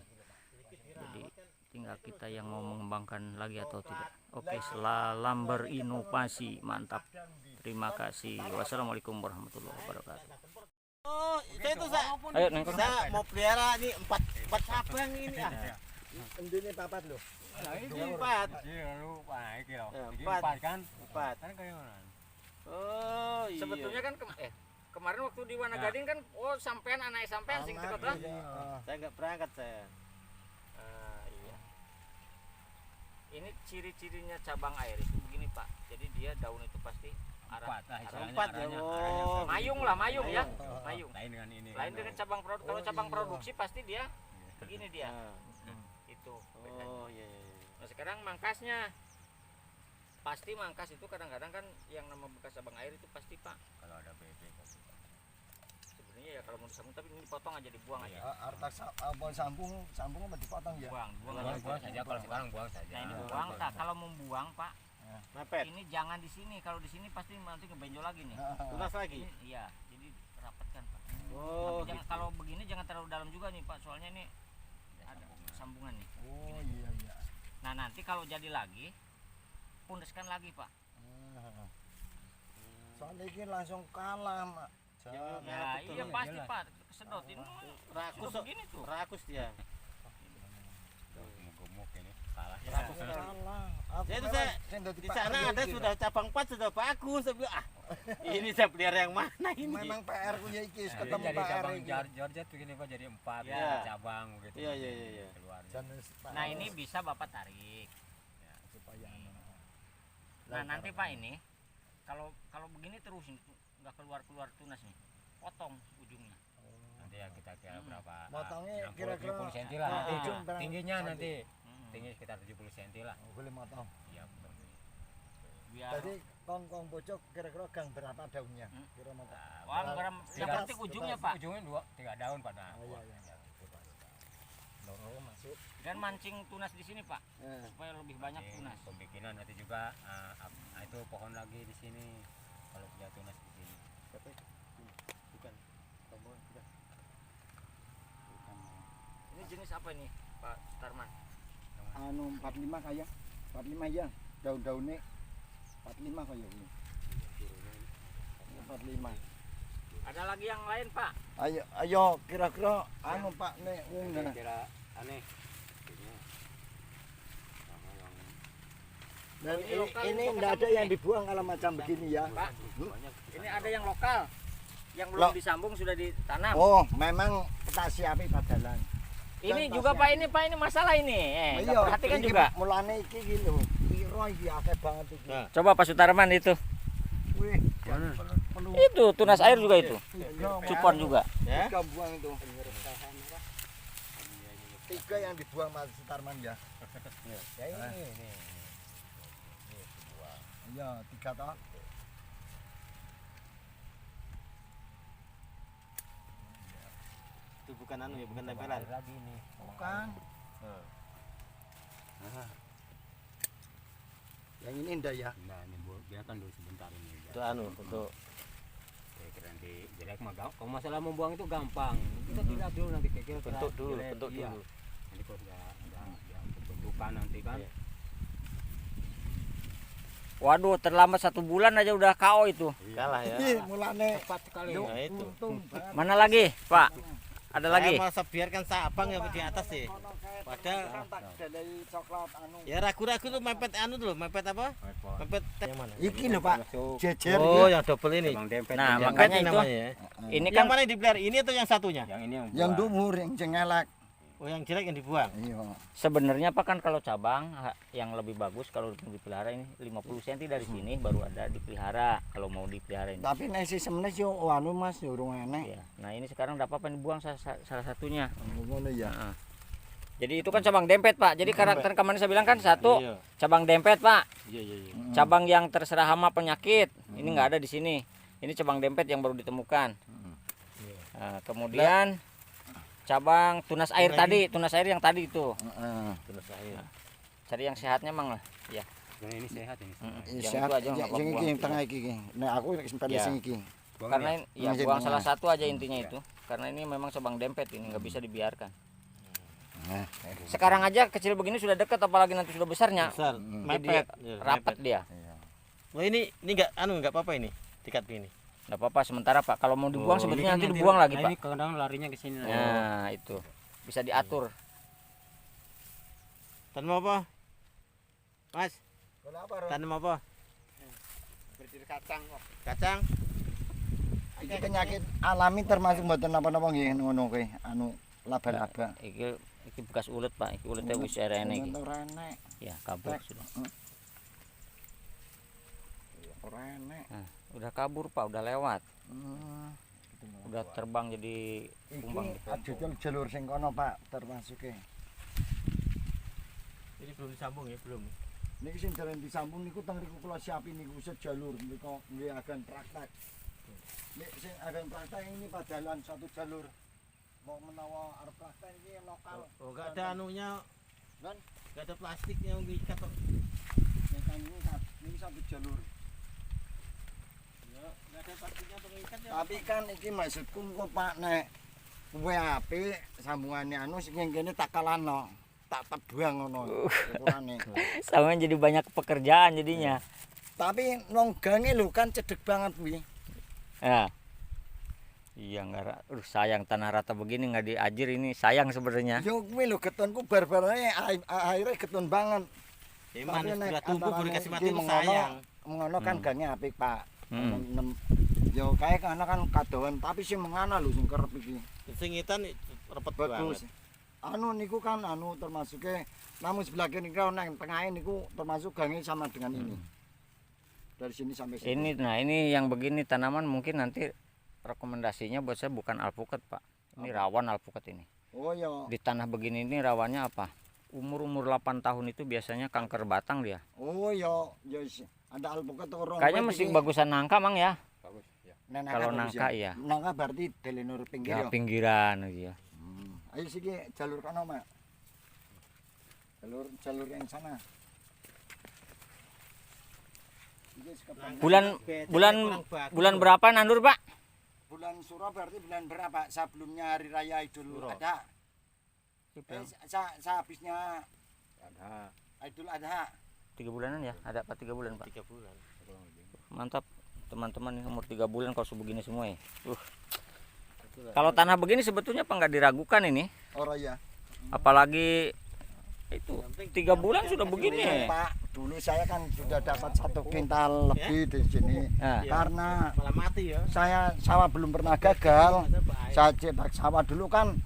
Jadi tinggal kita yang mau mengembangkan lagi atau tidak. Oke, selalu berinovasi, mantap. Terima kasih. Wassalamualaikum warahmatullahi wabarakatuh. Oh, saya Ayo nengkong. saya mau pelihara nih empat cabang ini ah. Endine papat lho. Ini empat. Iki loh. Iki Empat. 4 kan? Empat. Kan kayak mana? Oh iya. Sebetulnya kan kemarin waktu di Wanagading kan sampean anak sampean sing tekot lah. Saya nggak berangkat saya. Iya. Ini ciri-cirinya cabang air itu begini Pak. Jadi dia daun itu pasti arah 4 lah istilahnya. empat ya. Oh. mayung lah, mayung ya. Mayung. Lain dengan ini. Lain dengan cabang produksi. Kalau cabang produksi pasti dia begini dia. Itu. Oh iya. Nah, sekarang mangkasnya pasti mangkas itu kadang-kadang kan yang nama bekas cabang air itu pasti Pak. Kalau ada bebek. Sebenarnya ya kalau mau disambung tapi ini dipotong aja, dibuang aja. Artak apa sambung apa dipotong ya? Buang Buang saja kalau sekarang buang saja. Nah ini buang, tak kalau mau buang Pak, Mepet. ini jangan di sini. Kalau di sini pasti nanti ngebenjol lagi nih. Tunas lagi. Iya, jadi rapatkan Pak. Oh. Tapi jangan, kalau begini jangan terlalu dalam juga nih Pak, soalnya ini ada sambungan nih. Oh iya. Nah nanti kalau jadi lagi, pundaskan lagi Pak. Soalnya ini langsung kalah, Mak. Ya iya pasti Pak, kesedot ini Rakus sudah begini tuh. Rakus dia. Gemuk ini kalah. Rakus. Kalah. Jadi saya di sana ada sudah cabang 4 sudah bagus. Saya bilang, ini saya pelihara yang mana ini? memang PR punya iki ketemu Jadi PR cabang iki. Georgia tuh gini Pak jadi 4 Iya. cabang gitu. Iya. Keluarnya. Nah ini bisa Bapak tarik. supaya Nah nanti Pak ini kalau begini terus nggak keluar tunas nih, potong ujungnya. Nanti ya kita kira berapa? Motongnya 60, kira-kira 70 cm lah nanti. ujung berapa Tingginya cm? nanti tinggi sekitar 70 cm lah. boleh motong. Iya betul. Biar Jadi kongkong pojok kira-kira gang berapa daunnya? Kira motong. wah, yang penting ujungnya Pak. Ujungnya 2-3 daun pada. Oh iya. Masuk. Dan mancing tunas di sini Pak, Nah, supaya lebih banyak tunas. Pembikinan nanti juga itu pohon lagi di sini. Kalau punya tunas di sini. Bukan. Tombol sudah. Ini jenis apa ini Pak Tarman? anu 45 kayak 45 ya. Daun-daunnya 45 kayak ini. 45. Ada lagi yang lain Pak? Ayo kira-kira anu Pak nek Kira aneh. dan Ini lokal, ini ini enggak ada lokal yang ini. dibuang kalau macam begini ya. Pak, ini ada yang lokal, yang belum Lo- disambung sudah ditanam. Oh, memang kita siapi padalan. Ini juga Pak, ini masalah ini. Iya, perhatikan iki juga. mulane iki iki lho. Piro iki akeh banget iki. Nah. Coba Pak Sutarman itu. Wih, Mana? perlu Itu tunas air juga itu. iya, Cupon juga. Ya. tiga buang itu. Tiga yang dibuang Mas Sutarman ya. Ya ini. Iya, tiga toh. Itu bukan anu ya, bukan tempelan. Lagi nih. Bukan. Nah, Yang ini indah ya. nah ini biarkan dulu sebentar ini. Itu anu untuk Kira nanti jelek mah kalau masalah membuang itu gampang. Kita tidak dulu nanti kira bentuk dulu, bentuk iya. dulu. Nanti kalau sudah bentukan nanti kan. Iya. Waduh, terlambat 1 bulan aja udah KO itu. Kalah ya. Mulane Cepat sekali. Nah, itu. untung banget. Mana lagi, Pak? Ada lagi? Saya masa biarkan sabang ya di atas sih. Padahal dari coklat anu. ya ragu-ragu tuh mepet anu tuh, mepet apa? Mepet yang mana? Iki lho Pak, jejer. Oh, yang double ini. Bang dempet. Nah, yang, makanya Ini itu. namanya ya. Ini Yang kan mana yang dipelihara? Ini atau yang satunya? yang ini Yang dumur yang cengelak. Oh, yang jelek yang dibuang. Iya. sebenarnya Pak kan kalau cabang yang lebih bagus kalau dipelihara ini 50 cm dari sini baru ada dipelihara kalau mau dipelihara ini. Tapi nek sistemnya yo anu Mas urung enek. Ya. Nah, ini sekarang dapat apa yang dibuang salah satunya. Ngono ya. Heeh. Jadi itu kan cabang dempet Pak. Jadi karakter kemarin saya bilang kan satu Iya. cabang dempet Pak. Iya, iya, iya. Cabang yang terserah hama penyakit ini nggak ada di sini. Ini cabang dempet yang baru ditemukan. Nah, kemudian cabang tunas air Lagi. tadi, tunas air yang tadi itu. Heeh. Terus air. Cari yang sehatnya mang lah. Ya. Nah, ini sehat ini. Yang Sehat itu aja nggak sing apa-apa iki buang. tengah iki. Nek aku sempat Ya. sing iki. Karena ini, ya Masih buang buang. salah satu aja intinya itu. Karena ini memang cabang dempet ini nggak bisa dibiarkan. Nah, Sekarang aja kecil begini sudah dekat apalagi nanti sudah besarnya. Besar, Jadi mepet. Ya, rapat mepet. dia. Oh, ini enggak anu enggak apa-apa ini. Tikat ini. Nggak apa-apa sementara Pak. Kalau mau dibuang Oh, sebetulnya Ini kan nanti dibuang lagi nah, Pak. ini kadang larinya ke sini. Nah, itu. Bisa diatur. Tanam apa? Mas, kenapa tanam apa? berdiri kacang kok. Kacang. Iki penyakit alami termasuk mboten napa-napa nggih ngono kuwi anu laba-laba. Iki bekas ulet Pak. Iki uletnya wis rene iki. Ora enek. Ya, kabur sudah. Ora enek. Nah, udah kabur Pak, udah lewat. Hmm. Udah terbang jadi kumbang. Iki adudel jalur sing kono Pak termasuke. Ini belum disambung ya, belum. Niki sing jalan disambung niku teng riku kula siapin niku sejalur niku nggih agen praktek. Nek sing agen praktek ini padalan satu jalur. Mau menawa arep praktek iki lokal. Oh, enggak ada anunya. Kan? Enggak ada plastiknya yang diikat kok. Nek ini satu jalur. Ya, enggak ada plastiknya untuk ikat ya. Tapi kan iki maksudku kok Pak nek kowe apik sambungane anu sing kene tak kalano. Tak tebuang ngono ukurane. Sama jadi banyak pekerjaan jadinya. Tapi nong gange lho kan cedek banget kuwi. Ya. Iya enggak. Sayang tanah rata begini nggak diajir ini sayang sebenarnya. Yo kuwi lho getonku barbarane akhirnya geton banget. Ya, mana nek sudah tumbuh baru antarane dikasih iki mati itu mengono- sayang. Mengono kan gange apik Pak. Hmm. Yo kae kana kan kadoan tapi sing mengana lho sing kerep iki. Sing ngitan repot Bagus. banget. Anu niku kan anu termasuknya namun sebelah kiri niku nang tengah niku termasuk gange sama dengan ini. Dari sini sampai sini. Ini nah ini yang begini tanaman mungkin nanti rekomendasinya buat saya bukan alpukat Pak. Ini rawan alpukat ini. Oh ya. Di tanah begini ini rawannya apa? Umur 8 tahun itu biasanya kanker batang dia. Oh ya, ada alpukat orang. Kayaknya mesti bagusan nangka Mang ya. Bagus ya. Kalau nangka iya. Nangka berarti delenur pinggir Ya ya. pinggiran gitu ya. Ayo sini jalur kono Mak. Jalur yang sana. Iki sekepang. Bulan berapa nandur Pak? Bulan Suro berarti bulan berapa? Sebelumnya hari raya Idul Suro. Adha. Sehabisnya Ada. Idul Adha. 3 bulanan ya? Ada apa 3 bulan Pak? 3 bulan. Mantap teman-teman ini umur 3 bulan kalau sebegini semua ya. Kalau tanah begini sebetulnya apa nggak diragukan ini? Ora ya. Apalagi itu 3 bulan sudah begini. Pak, dulu saya kan sudah dapat 1 kintal lebih di sini. Nah, Karena Malah mati ya. saya sawah belum pernah gagal. Saya cetak sawah dulu kan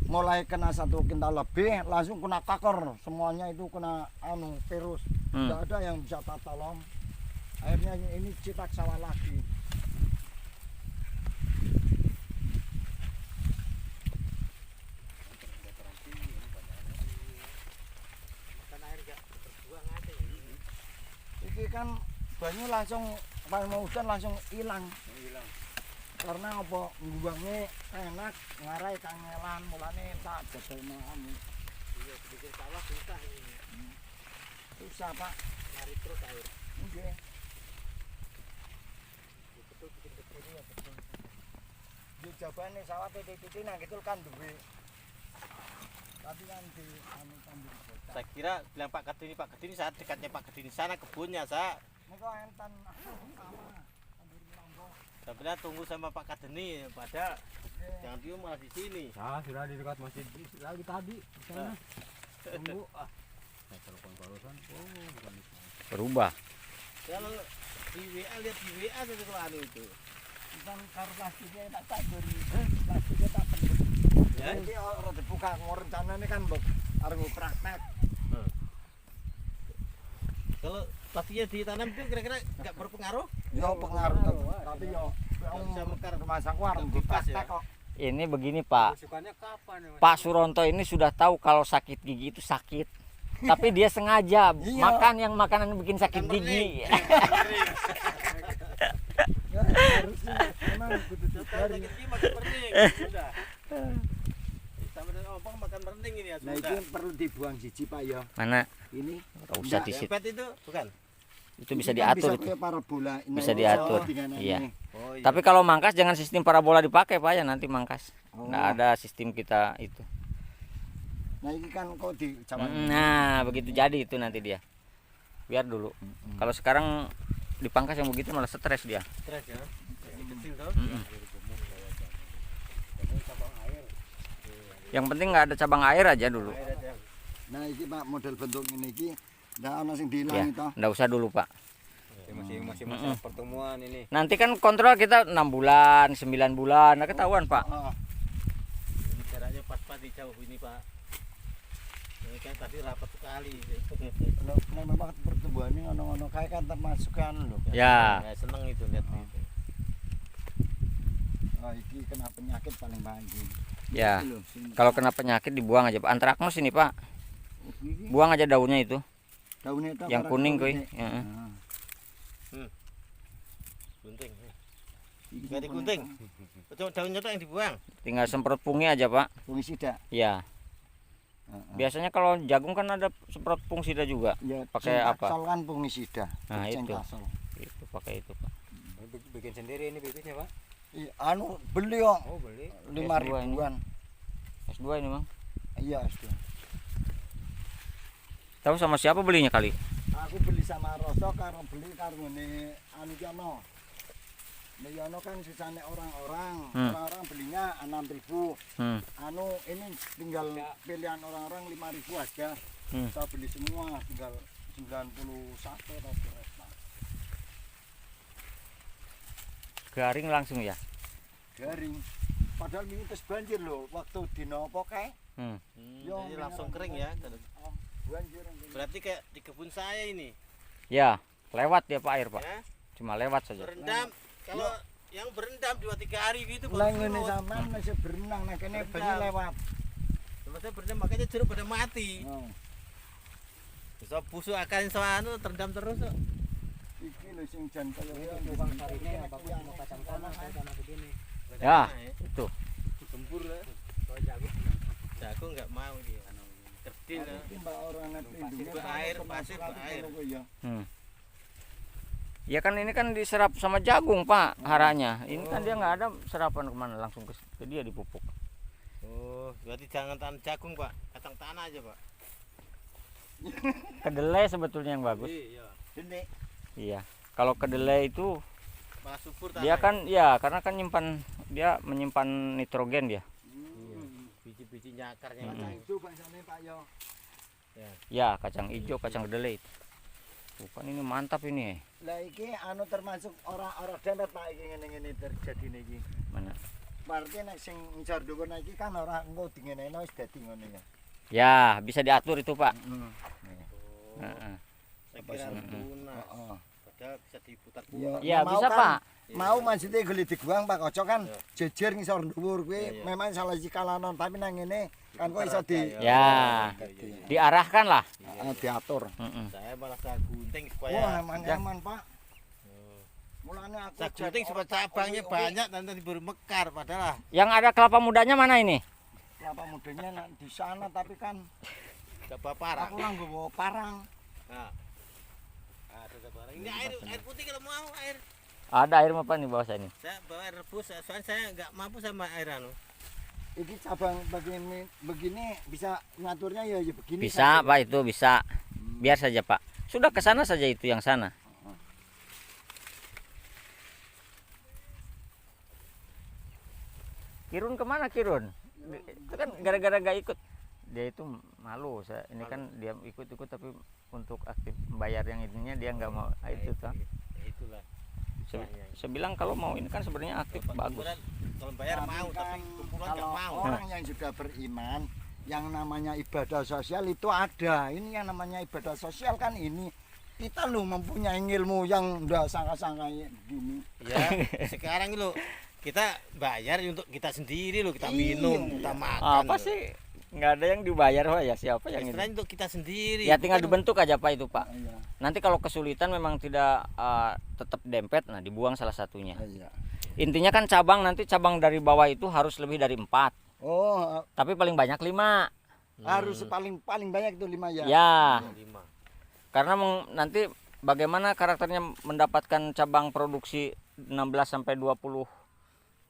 mulai kena 1 kintal lebih langsung kena kakor, semuanya itu kena virus. Tidak ada yang bisa tolong. Akhirnya ini cetak sawah lagi. Ini kan banyu langsung pas mau hujan langsung hilang. Karena apa buangnya enak ngarai kangelan mulane tak jebelno anu. Iya, sedikit sawah susah ini. Susah, Pak. Lari terus air. Nggih. Betul bikin betul ya betul. Di jabane sawah titik-titik nang gitu kan duwe. Tapi kan di anu kambing bocah. Saya kira bilang Pak Kedini saat dekatnya Pak Kedini sana kebunnya, Sa. Niku enten sama. Saya bilang tunggu sama Pak Kedini pada jangan dia malah di sini. Sudah di dekat masjid lagi tadi di sana. Tunggu saya telepon barusan. Oh, bukan di sana. Berubah. Kalau di WA lihat di WA saja kalau anu itu. Bukan karo plastiknya tak taburi. Plastiknya tak pendek. Ya. Iki ora dibuka rencanane kan mbok arep praktek. Kalau pastinya ditanam itu kira-kira nggak berpengaruh? Yo pengaruh tapi yo bisa mekar masak warung Bebas ya? dipraktek kok. Ini begini Pak, Sukanya kapan ya, Mas? Pak Suronto ini sudah tahu kalau sakit gigi itu sakit. Tapi dia sengaja Iya. makan yang makanan bikin sakit Makan gigi. Ya, harusnya memang kudu Tahu dicari. sakit gigi makan bening sudah. Sama dengan opang makan bening ini ya Nah sudah. ini perlu dibuang siji Pak ya. Mana? Ini Nggak usah di situ. Dempet itu bukan? Itu bisa ini kan diatur bisa itu. kayak parabola. Nah, Bisa ini diatur. dengan Iya. ini. Oh iya. Tapi kalau mangkas jangan sistem parabola dipakai Pak ya nanti mangkas. Oh. Nggak ada sistem kita itu. Nah ini kan kok di Jawa. Nah begitu jadi itu nanti dia. Biar dulu. Kalau sekarang dipangkas yang begitu malah stres dia. stres ya. Kecil tuh. Yang penting nggak ada cabang air aja dulu. Air aja. Nah ini Pak model bentuk ini iki ndak ana sing Ya, diilang itu. nggak usah dulu Pak. Masih masa pertemuan ini. Nanti kan kontrol kita 6 bulan, 9 bulan, nah ketahuan Pak. Heeh. Ini caranya pas-pas di jauh ini Pak. Ini kan tadi rapat sekali. Nah memang pertumbuhannya ono-ono kayak kan termasuk kan lho. Ya, Ya, seneng itu lihat itu. Oh iki kena penyakit paling banyak. ya. Ini lho, sini. Kalau kena penyakit dibuang aja Pak. Antraknus ini Pak. Iki Buang aja daunnya itu. daunnya itu Yang apa kuning daunnya? kuy. Heeh. Nah, Gunting. iki Ganti kuning. gunting. Cuma daunnya tuh yang dibuang. Tinggal semprot fungi aja Pak. Fungisida. Ya. Heeh. Biasanya kalau jagung kan ada semprot fungisida juga. Ya, Pakai apa? Cenkasol kan fungisida. Nah, itu. Cenkasol. Itu pakai itu Pak. Bikin sendiri ini bibitnya, Pak? Iya, anu beli kok Oh, beli. 5.000-an. S2 ini Bang. Iya, sudah. Tahu sama siapa belinya kali? Aku beli sama Roso karo beli karo ngene anu Yono. Nek Yono kan sisane orang-orang, orang-orang belinya 6.000. Hmm. Anu ini tinggal pilihan orang-orang 5.000 aja. Saya beli semua tinggal 91 atau berapa. Garing langsung ya. Garing. Padahal ini terus banjir loh waktu dino apa kae. Yo, Jadi langsung kering ya. Oh, banjir. Berarti kayak di kebun saya ini. Ya, lewat dia Pak air Pak. Ya. Cuma lewat saja. Berendam. Kalau yang berendam 2-3 hari gitu Lah baru ngene surut. sampean masih berenang nah kene banyu lewat. Sebetulnya berendam makanya jeruk pada mati. Oh. So busuk akan so anu terendam terus. Kok. Iki lho sing jan kaya Tukang sarinya bagus mau kacang tanah kayak tanah begini. Ya, itu. Gembur ya. Kalau jagung Jagung enggak mau dia. Kerdil ya. Iki mbak ora ana Pasir, air, pasir, air. Ya. Ya kan ini kan diserap sama jagung Pak haranya. Ini kan dia nggak ada serapan kemana langsung ke dia dipupuk. Oh, berarti jangan tanam jagung, Pak. Kacang tanah aja, Pak. Kedelai sebetulnya yang bagus. Iya. Ini Iya. Kalau kedelai itu Malah subur tanah. dia kan ya karena kan menyimpan nitrogen dia. Biji-biji nyakarnya. itu bangsane Pak yo. Ya kacang hijau, kacang kedelai itu. Bukan ini mantap ini. Lah iki anu termasuk orang-orang dempet Pak iki ngene-ngene terjadi niki. Mana? Berarti nek sing ngisor dhuwur iki kan ora engko dingeneno wis dadi ngono ya. Ya, bisa diatur itu, Pak. Heeh. Heeh. Saya kira tunas. Heeh. Padahal bisa diputar-putar. Ya, mau bisa, kan, Pak. Mau maksudnya geli dibuang Pak Kocok kan Ya. jejer ngisor dhuwur kuwi Ya, ya. memang salah jikalanon tapi nang ngene kan kok iso di Ya. Diarahkan lah. diatur. Heeh. Saya malah saya gunting Wah, supaya emang nyaman Pak. Mulane aku saya gunting supaya cabangnya banyak dan nanti baru mekar padahal Yang ada kelapa mudanya mana ini? kelapa mudanya nak di sana tapi kan enggak parah. aku nang nggawa parang. Nah. Ada barang. Ini air putih kalau mau air. Ada air apa nih bawah saya ini? Saya bawa air rebus soalnya saya enggak mampu sama air anu. Iki cabang begini bisa ngaturnya ya begini. Bisa, Pak, itu bisa. Biar saja, Pak. Sudah ke sana saja itu yang sana. Kirun kemana Kirun? Itu kan gara-gara gak ikut. Dia itu malu. Ini kan dia ikut-ikut tapi untuk aktif bayar yang ininya dia nggak mau. Itu tuh. Itulah. Saya bilang kalau mau ini kan sebenarnya aktif bagus. Kalau bayar mau tapi kumpulan enggak kalau mau. orang yang sudah beriman yang namanya ibadah sosial itu ada. Ini yang namanya ibadah sosial kan ini kita loh mempunyai ilmu yang udah sangka-sangka begini. Ya, sekarang lo kita bayar untuk kita sendiri lo, kita Iya. minum, kita makan. Apa loh. sih? Nggak ada yang dibayar, Pak, ya siapa yang ini? Istilahnya untuk kita sendiri. Ya tinggal Bukan- dibentuk aja, Pak, itu, Pak. Iya. Nanti kalau kesulitan memang tidak tetap dempet, nah dibuang salah satunya. Iya. Intinya kan cabang nanti cabang dari bawah itu harus lebih dari 4, Oh, tapi paling banyak 5. harus paling banyak itu 5 ya. Ya, Lima. karena nanti bagaimana karakternya mendapatkan cabang produksi 16 sampai 20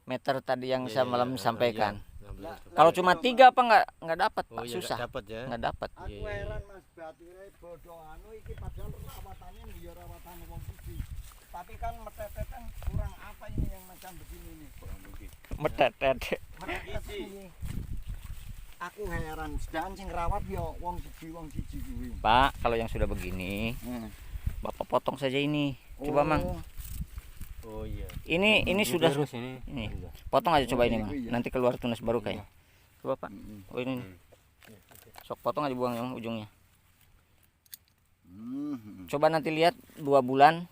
meter tadi yang saya malam sampaikan. Iya. Kalau cuma 3 apa nggak dapat, Oh Pak, iya, susah. nggak dapat ya. Nggak dapat. Aku heran Mas Batire bodoh anu iki padahal rawatannya ya rawatan wong suci. Tapi kan metetetan kurang apa ini yang macam begini nih. Metetet. Metetet ini. Aku heran sedangkan sing rawat ya wong siji kuwi. Pak, kalau yang sudah begini, Bapak potong saja ini. Coba, Mang. Oh iya. Ini sudah terus ini. ini. Potong aja coba Oh, ini, iya, Mang. iya. Nanti keluar tunas baru kayaknya. Coba, Pak. Oh, ini. Sok potong aja buang yang ujungnya. Coba nanti lihat 2 bulan,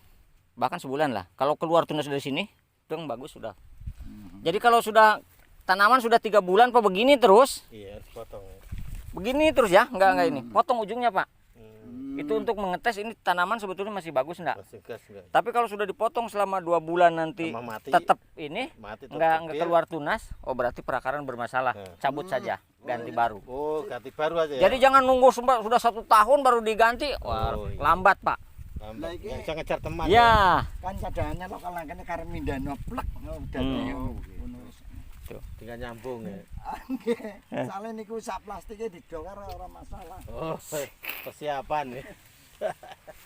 bahkan sebulan lah. Kalau keluar tunas dari sini, dong bagus sudah. Jadi kalau sudah tanaman sudah 3 bulan Pak begini terus, Iya, harus potong ya. begini terus ya, enggak ini. Potong ujungnya, Pak. Hmm. Itu untuk mengetes ini tanaman sebetulnya masih bagus enggak? Masih gas enggak? Tapi kalau sudah dipotong selama 2 bulan nanti Sama mati. tetap ini Mati enggak ya. keluar tunas, oh berarti perakaran bermasalah. Cabut saja, ganti baru. Oh, ganti baru aja ya. Jadi jangan nunggu sudah 1 tahun baru diganti. Wah, Oh, iya. lambat, Pak. lambat. Lah, iki- Yang bisa ngejar teman. Ya, Kan cadangannya lokal langkane karep mindano plek udah ngono wis. Tinggal nyambung ya. Soalnya niku sak plastiknya didongkar ora masalah. Oh, persiapan ya.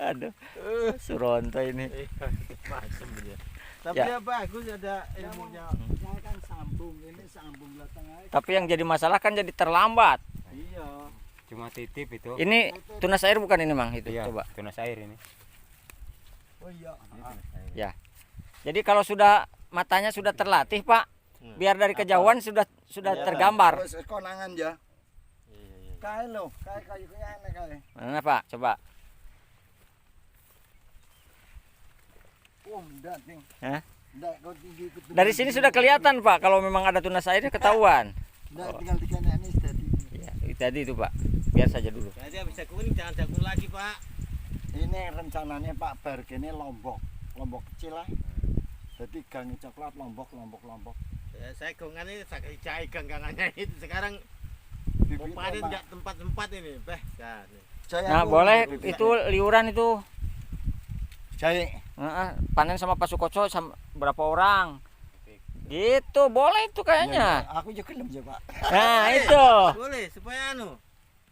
aduh, Suronto ini. Macam ya. Tapi Ya. ya bagus ada ilmunya. Saya kan sambung ini sambung lah tengah. Tapi yang jadi masalah kan jadi terlambat. Iya. Cuma titip itu. Ini tunas air bukan ini, Mang? Itu Iya, coba. tunas air ini. Oh iya. Ya. Jadi kalau sudah matanya sudah terlatih, Pak, biar dari kejauhan sudah Kelihatan. tergambar. Wis konangan ya. Iya, iya. Kae lho, kae kayu enek kae. Mana, Pak? Coba. Ndak ding. Hah? Ndak kok tinggi ikut. Dari sini sudah kelihatan, Pak, kalau memang ada tunas airnya ketahuan. Ndak tinggal dikenek ini dadi. Ya, itu tadi itu, Pak. Biar saja dulu. Jadi bisa kuning jangan jagung lagi, Pak. Ini rencananya Pak Bar kene Lombok. Lombok kecil lah. Jadi gang coklat Lombok. Ya, saya gongan ini saya cai ganggangannya itu sekarang mau Bibit panen Pak. enggak tempat-tempat ini, Beh. Kan. Jaya Nah, tuh, boleh bibit. itu liuran itu. Jaya. Panen sama Pak Sukoco sama berapa orang? Gitu, boleh itu kayaknya. Aku juga gelem ya, Pak. Nah, itu. Boleh supaya anu.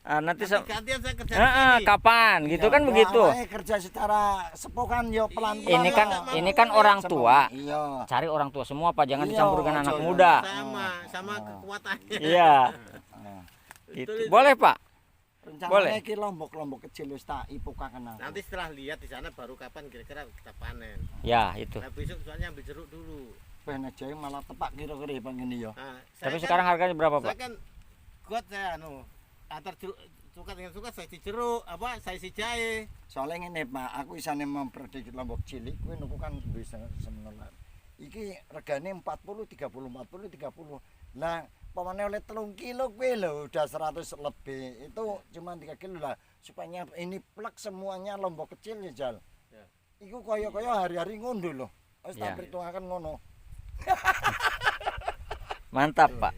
Nanti Nanti gantian saya kerja di sini. kapan? Gitu kan Ya, begitu. awalnya kerja secara sepokan yo pelan-pelan. Ini kan orang tua. Iya. Cari orang tua semua, Pak, jangan Iya, dicampur dengan anak ojo, muda. Sama kekuatannya. Iya. Nah, Gitu. Betul itu. Boleh, Pak. rencananya Boleh. iki Lombok kecil wis tak ipukaken aku. Nanti setelah lihat di sana baru kapan kira-kira kita panen. Ya, itu. Nah, besok soalnya ambil jeruk dulu. Benek jahe malah tepak kira-kira Bang ini ya. Nah, Tapi saya sekarang harganya berapa, saya Pak? kan kuat saya antar suka dengan suka saya si jeruk saya si jahe. Soalnya ngene Pak, aku isane memprediksi Lombok cilik kuwi niku kan bisa semenolak. Iki regane 40 30 40 30. Lah pamane oleh 3 kilo kuwi lho udah 100 lebih. Itu cuma 3 kilo lah. Supaya ini plek semuanya Lombok kecil ya Jal. Ya. Iku kaya-kaya hari-hari ngondo lho. Wis Ya. tak perhitungaken ngono. Mantap, Pak.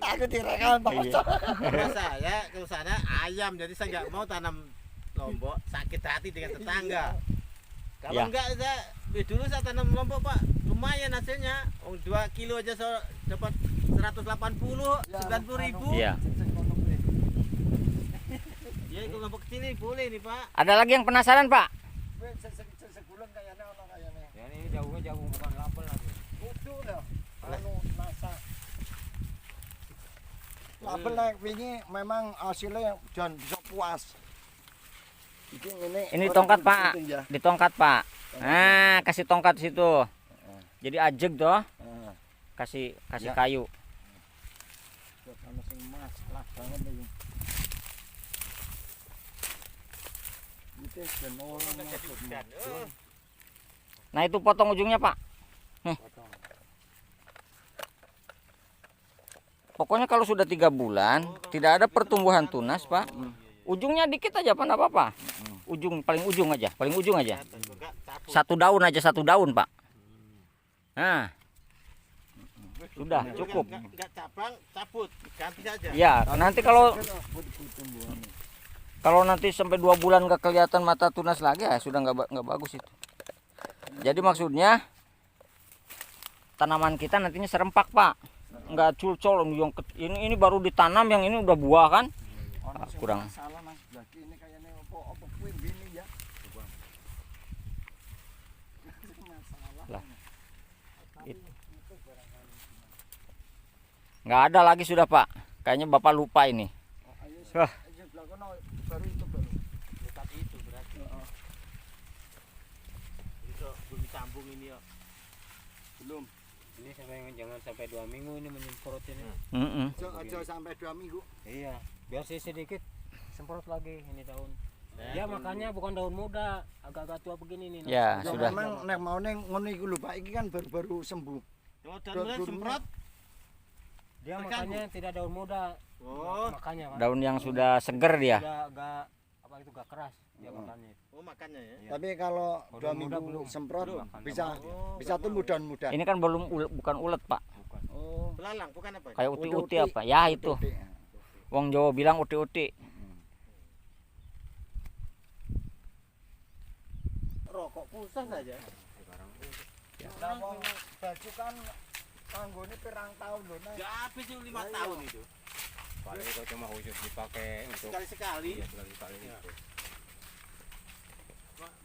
Aku direkam Pak. Kalau saya ayam, jadi saya nggak mau tanam Lombok sakit hati dengan tetangga. Kalau Ya. enggak dulu saya tanam Lombok Pak, lumayan hasilnya. 2 kilo aja dapat 180, 90.000. Iya. Ya itu Lombok kecil ini boleh nih Pak. Ada lagi yang penasaran, Pak? Segulung kayaknya ono kayaknya. Ya ini jauhnya jauh bukan lapel lagi. Kudu lho. Anu masak. Label nek wingi memang hasilnya dan bisa puas. Iki ngene. Ini orang tongkat, kudu Pak. syuting ya. Di tongkat, Pak. Nah, kasih tongkat di situ. Jadi ajeg toh. Heeh. Kasih Ya. kayu. Sama sing masalah banget iki. Itu ben orang maksudnya. Nah, itu potong ujungnya, Pak. Pokoknya kalau sudah 3 bulan tidak ada pertumbuhan tunas, Pak. Ujungnya dikit aja, Pak, enggak apa-apa. Paling ujung aja. 1 daun aja, 1 daun, Pak. Nah. Sudah cukup. Enggak cabang, cabut, ganti saja. Ya, nanti kalau nanti sampai 2 bulan nggak kelihatan mata tunas lagi, ya sudah nggak bagus itu. Jadi maksudnya tanaman kita nantinya serempak, Pak. Nggak culcol yang ini baru ditanam, yang ini udah buah kan. Kurang. Salah Mas. Lagi ini kayaknya apa kuwi bini ya. Lah. Nggak ada lagi sudah, Pak. Kayaknya Bapak lupa ini. Wah. Baru itu baru. Dekat itu berarti. Itu belum disambung ini ya. Belum. Ini jangan sampai 2 minggu ini menyemprot ini. Aja sampai 2 minggu. Iya, biar sedikit semprot lagi ini daun. Ya makanya bukan daun muda, agak-agak tua begini nih. Ya, Ya sudah. memang nek mau ning ngono iku lho Pak, iki kan baru-baru sembuh. Dan mulai semprot. Dia makanya tidak daun muda. Oh, Makanya Pak. Daun yang sudah seger dia. Sudah agak apa itu gak keras dia makannya. makanya ya. Iya. Tapi kalau Kalau 2 muda minggu belum. semprot Belum. bisa tumbuh daun muda. Ini kan belum bukan ulet, Pak. Bukan. Oh. Belalang bukan apa? Kayak Uti-uti. uti-uti apa? Ya itu. Uti. Wong Jawa bilang uti-uti. Rokok pulsa saja. Lah wong baju kan kanggone pirang tahun lho Nek. Enggak habis itu 5 tahun itu. Paling itu cuma khusus dipakai untuk Sekali-sekali. iya, sekali-sekali itu.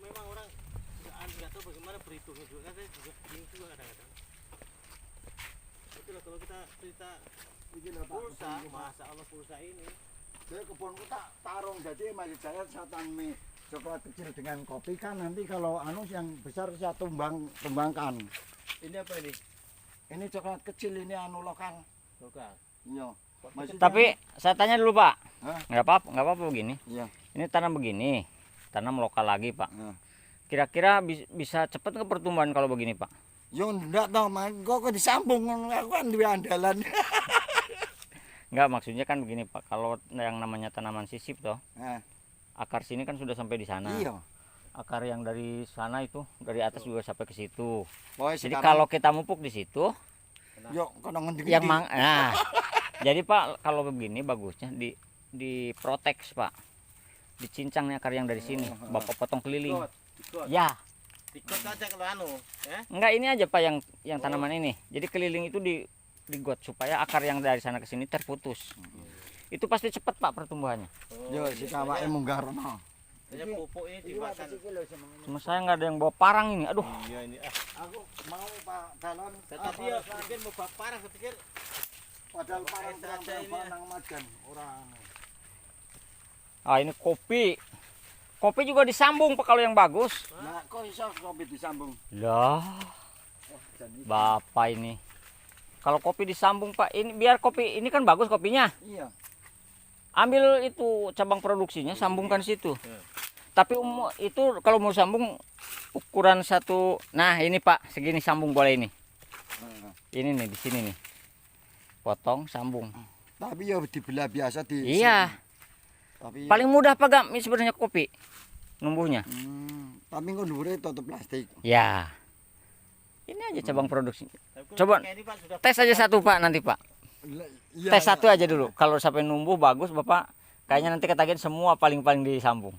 Memang orang nggak tahu bagaimana perhitungan juga. Kan saya juga bingung juga kadang-kadang. Itulah kalau kita cerita Iki lho Pak. pulsa, masa Allah pulsa ini. Saya kebunku tak tarung jadi masih saya tanami coklat kecil dengan kopi kan nanti kalau anu yang besar saya tumbangkan. Ini apa ini? Ini coklat kecil ini anu lokal. Lokal. Iya. Maksudnya- Tapi saya tanya dulu, Pak. Hah? Nggak apa-apa begini. Iya. Ini tanam begini. Tanam lokal lagi, Pak. Nah. Kira-kira bisa cepat ke pertumbuhan kalau begini, Pak? Yo ndak tau Mas, kok disambung aku kan duwe andalan. Enggak, maksudnya kan begini, Pak. Kalau yang namanya tanaman sisip toh, Nah, akar sini kan sudah sampai di sana. iya. Akar yang dari sana itu dari atas juga sampai ke situ. Pokoknya Jadi sekarang kalau kita mupuk di situ, yo kono ngendi yang nah. Jadi Pak, kalau begini bagusnya di proteks, Pak. Dicincang nih akar yang dari sini. Bapak potong keliling. Ikut. Ya, Ikut aja kalau anu, ya. enggak ini aja Pak yang tanaman ini. Jadi keliling itu digot supaya akar yang dari sana ke sini terputus. Itu pasti cepat Pak pertumbuhannya. yo sik awake munggah rono. Hanya pupuk ini dimakan. Cuma saya nggak ada yang bawa parang ini. Aduh, Iya ini. Aku mau Pak Dalon Tadi ya mungkin mau bak parah saya pikir. padahal Pakai parang saja ini, ya. nang majan ora anu. ah ini kopi. Kopi juga disambung Pak kalau yang bagus. Nah, kok iso kopi disambung? Lah, Bapak ini. Kalau kopi disambung Pak, ini biar kopi ini kan bagus kopinya. Iya. Ambil itu cabang produksinya, sambungkan situ. Tapi itu kalau mau sambung ukuran satu. Nah ini Pak, segini sambung boleh ini. Ini nih di sini nih. Potong, sambung. Tapi ya dibelah biasa di. Iya. Tapi Paling mudah Pak Gam ini sebenarnya kopi numbuhnya. tapi kok dhuwure tutup plastik. Ya. Ini aja cabang produksi. Tapi Coba kayak ini, Pak, sudah tes aja satu Pak nanti Pak. Iya, Tes satu aja dulu. Kalau sampai numbuh bagus Bapak, kayaknya nanti ketagihan semua paling-paling disambung.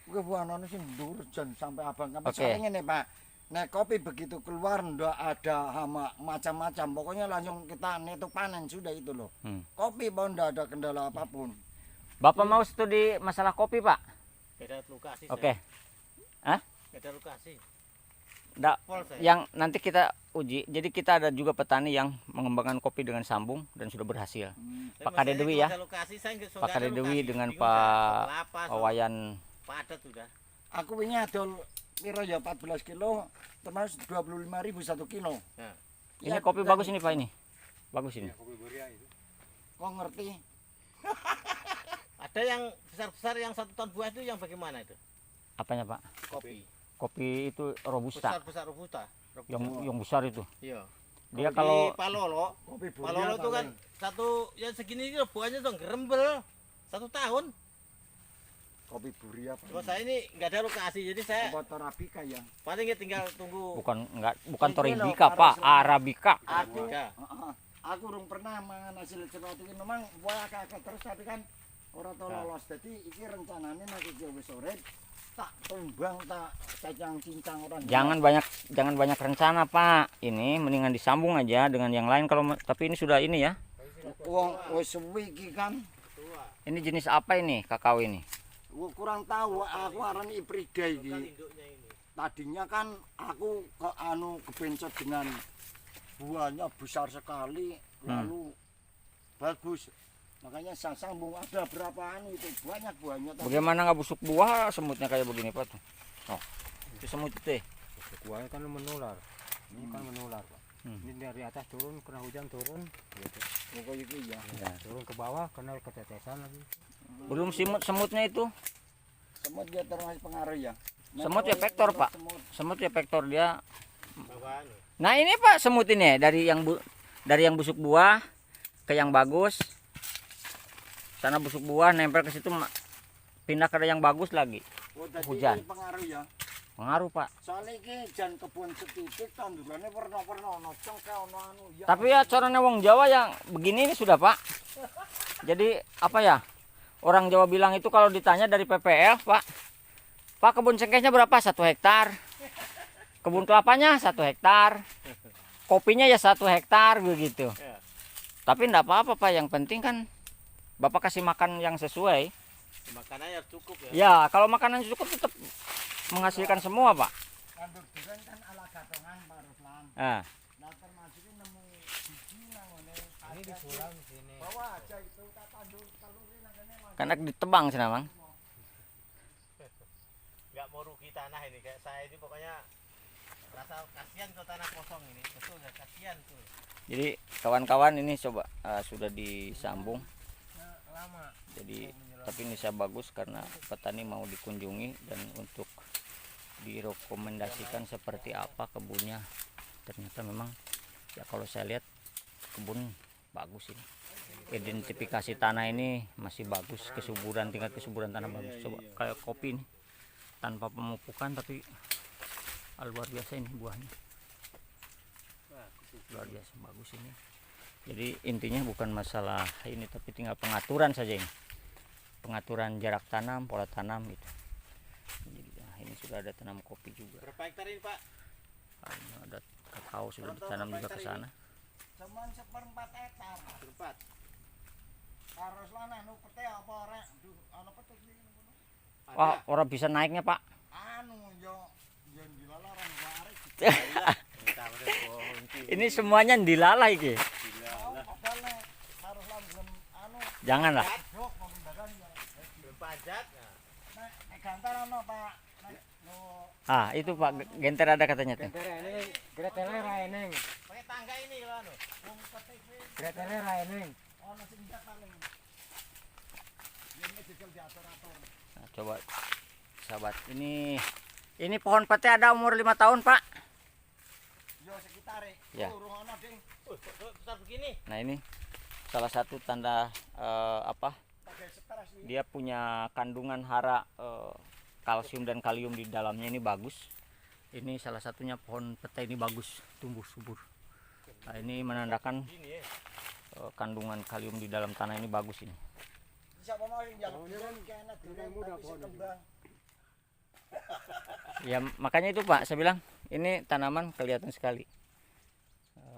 Gue buah nono sih ndur jan sampai abang kapan. Oke. Soalnya nih Pak. Nek kopi begitu keluar ndak ada hama macam-macam. Pokoknya langsung kita netuk panen sudah itu loh. Kopi bau ndak ada kendala apapun. Bapak mau studi masalah kopi Pak? beda lokasi. Oke. Hah? Beda lokasi. Nggak, Pol saya. yang nanti kita uji. Jadi kita ada juga petani yang mengembangkan kopi dengan sambung dan sudah berhasil. Tapi Pak Kade masalahnya Dewi kalau ya. ada lokasi, saya nggak- Pak nggak ada Kade Dewi lokasi. dengan Bingung dah, Pak kelapa, Wayan. padat sudah. Aku ini adol piro ya 14 kilo termasuk 25.000 1 kilo. Nah, Ini Ya, kopi dan- bagus ini Pak ini. Bagus ini. Kopi Beria itu. Kok ngerti? ada yang besar-besar yang 1 ton buah itu yang bagaimana itu? Apanya Pak? Kopi. Kopi itu robusta. Besar-besar robusta. Yang besar itu. Iya. Dia Di kalau Palolo, Kopi Palolo itu kan satu yang segini itu buahnya tuh gerembel 1 tahun. kopi buria Cuma saya ini nggak ada lokasi, jadi saya Obat Arabica ya. paling ya tinggal tunggu. bukan Ini Toribika loh, Pak, Arabica. Arabica. Aku Arabica. aku urung pernah mangan hasil seperti ini. Memang buah kakak terus tapi kan ora tau lolos. Jadi iki rencananya nek iki wis sore tak tumbang tak cacang-cincang orang. Jangan banyak rencana Pak. Ini mendingan disambung aja dengan yang lain kalau tapi ini sudah ini ya. wong wis suwi iki kan. Ini jenis apa ini kakao ini? Kurang tahu aku arani Iprida iki. Induknya ini. Tadinya kan aku kebencot dengan buahnya besar sekali lalu bagus. Makanya saya sambung ada berapaan itu banyak buahnya. Bagaimana nggak busuk buah semutnya kayak begini Pak tuh? Oh, itu semut itu. Kuahnya kan menular. Ini kan menular, Pak. Ini dari atas turun, kena hujan turun, gitu. Pokoknya itu ya. Turun ke bawah, kena ketetesan lagi. Belum semutnya itu. Semut dia termasuk pengaruh ya. Semut ya vektor Pak. Semut. Semut ya vektor dia. Bawaan. Nah ini Pak semut ini dari yang busuk buah ke yang bagus. Sana busuk buah nempel ke situ pindah ke yang bagus lagi. Oh, jadi Hujan. ini pengaruh ya. Pengaruh Pak. Soalnya ini jan kebun setitik tandurannya warna-warna ono cengkeh ono anu ya. Tapi ya caranya wong Jawa yang begini ini sudah Pak. Jadi apa ya? Orang Jawa bilang itu kalau ditanya dari PPL Pak. Pak kebun cengkehnya berapa? 1 hektar. Kebun kelapanya 1 hektar. Kopinya ya 1 hektar begitu. Ya. Tapi enggak apa-apa Pak. Yang penting kan Bapak kasih makan yang sesuai. Makanannya harus cukup ya. Ya kalau makanan cukup tetap menghasilkan semua Pak. Tandur durian kan ala gatongan Pak Ruslan. Nah, Nah termasuk ini nemu biji nang ngene. Ini disulam di sini. Bawa aja itu tak tandur talurin nang ngene. karena ditebang sih Mang. Nggak mau rugi tanah ini kayak saya ini pokoknya rasa kasihan ke tanah kosong ini. Betul ya, kasihan tuh. Jadi kawan-kawan ini coba sudah disambung. Lama. Jadi tapi ini saya bagus karena petani mau dikunjungi dan untuk direkomendasikan seperti apa kebunnya. Ternyata memang ya kalau saya lihat kebun bagus ini. Identifikasi tanah ini masih bagus, tingkat kesuburan tanah bagus. Coba kayak kopi ini tanpa pemupukan tapi luar biasa ini buahnya. Luar biasa bagus ini. Jadi intinya bukan masalah ini tapi tinggal pengaturan saja ini. Pengaturan jarak tanam, pola tanam gitu. Jadi ini sudah ada tanam kopi juga. Berapa hektar ini Pak? Ini ada kakao sudah ditanam juga ke sana. Cuman 1/4 hektar. Berempat. Pak Ruslan anu pete apa ora? Duh, ana pete iki ngono. Wah, orang bisa naiknya Pak. Anu yo dilalaran arek. Ini semuanya dilalah iki. Padahal Pak Ruslan belum anu Janganlah. jok pembadan ya. Belum pajak. Nah. Nek gantar ono Pak. Nek no Itu Pak genter ada katanya tuh. Gentere ini gretele ra eneng. Pakai tangga ini loh anu. Wong petik kuwi Gretele ra eneng. ono sing jak paling. Ini jejel diatur-atur. Nah, coba sahabat, ini pohon pete ada umur 5 tahun Pak. Yo sekitare. Ya. Urung ono, Ding. besar begini. Nah ini salah satu tanda apa? Pakai stres iki. Dia punya kandungan hara kalsium dan kalium di dalamnya ini bagus. Ini salah satunya pohon pete ini bagus, tumbuh subur. Nah, ini menandakan Gini ya. kandungan kalium di dalam tanah ini bagus ini. Siapa mau yang kena muda pohon ini. kembang. Ya makanya itu Pak, saya bilang ini tanaman kelihatan sekali.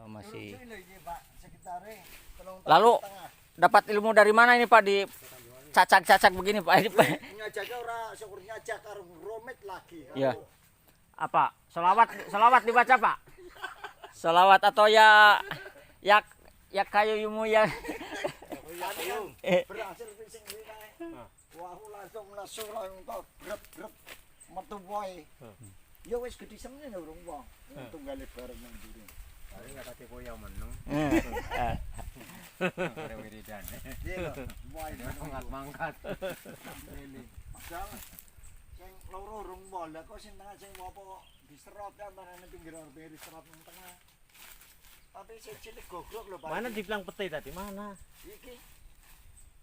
Masih. Urung iki Pak, sekitare 3 Lalu tahun. dapat ilmu dari mana ini Pak di cacak-cacak begini Pak? Ini Pak. Nyajake ora syukur nyajak karo rumit lagi. Ya. Apa? Selawat dibaca Pak? Selawat atau ya kayu yumu ya. Berhasil fishing kuwi kae. Wah, aku langsung nesu langsung grep-grep metu wae. Ya wis gedhi semene urung wong. Tunggale bareng nang ndure. Ari enggak kate koyo meneng. Ada wiridan. Iya lho, wae Mangkat-mangkat. ini. Padahal sing loro urung wong, lah kok sing tengah sing apa diserot antarane pinggir arep diserot nang tengah. Tapi sing cilik goblok lho Pak. Mana dibilang pete tadi? Mana? Iki.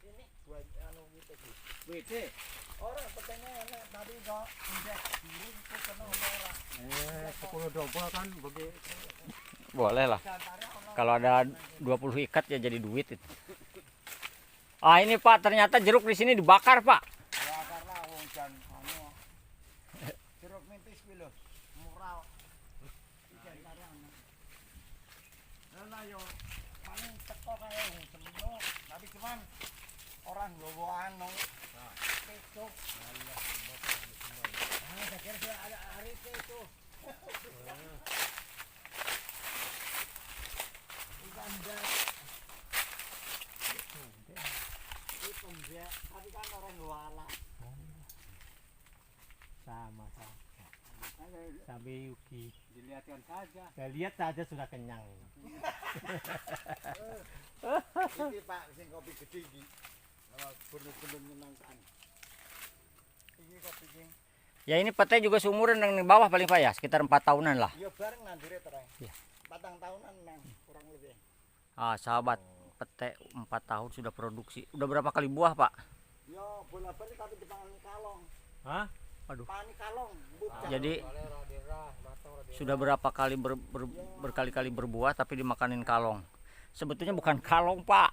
Ini buat anu gitu iki. Wede. Ora petenya enak tapi kok indek diri itu kena ora. 10 double kan bagi Boleh lah. Gantare ono. Kalau ada 20 ikat ya jadi duit itu. Ini Pak, ternyata jeruk di sini dibakar Pak. Ya karena wong jan anu. Jeruk mintis kuwi lho, murah. Iki gantare ono. Lah yo paling teko kaya wong semeno, tapi cuman orang nggowo anu. Nah, kecuk. Saya kira ada hari itu. Uganda. Itu pembek, tapi kan orang ngwala. Sama. Sampai Yuki. dilihatkan saja. Saya lihat saja sudah kenyang. Iki Pak sing kopi gede iki. Bener-bener menyenangkan. Iki kopi iki. Ya ini pete juga seumuran dengan di bawah paling Pak ya, sekitar 4 tahunan lah. Ya bareng nandure terang. Iya. 4 tahunan nang kurang lebih. Sahabat, pete 4 tahun sudah produksi. Udah berapa kali buah Pak? Ya bola-balik tapi dipangan kalong. Hah? Aduh. Pani kalong. Jadi sudah berapa kali berkali-kali berbuah tapi dimakanin kalong. Sebetulnya bukan kalong Pak.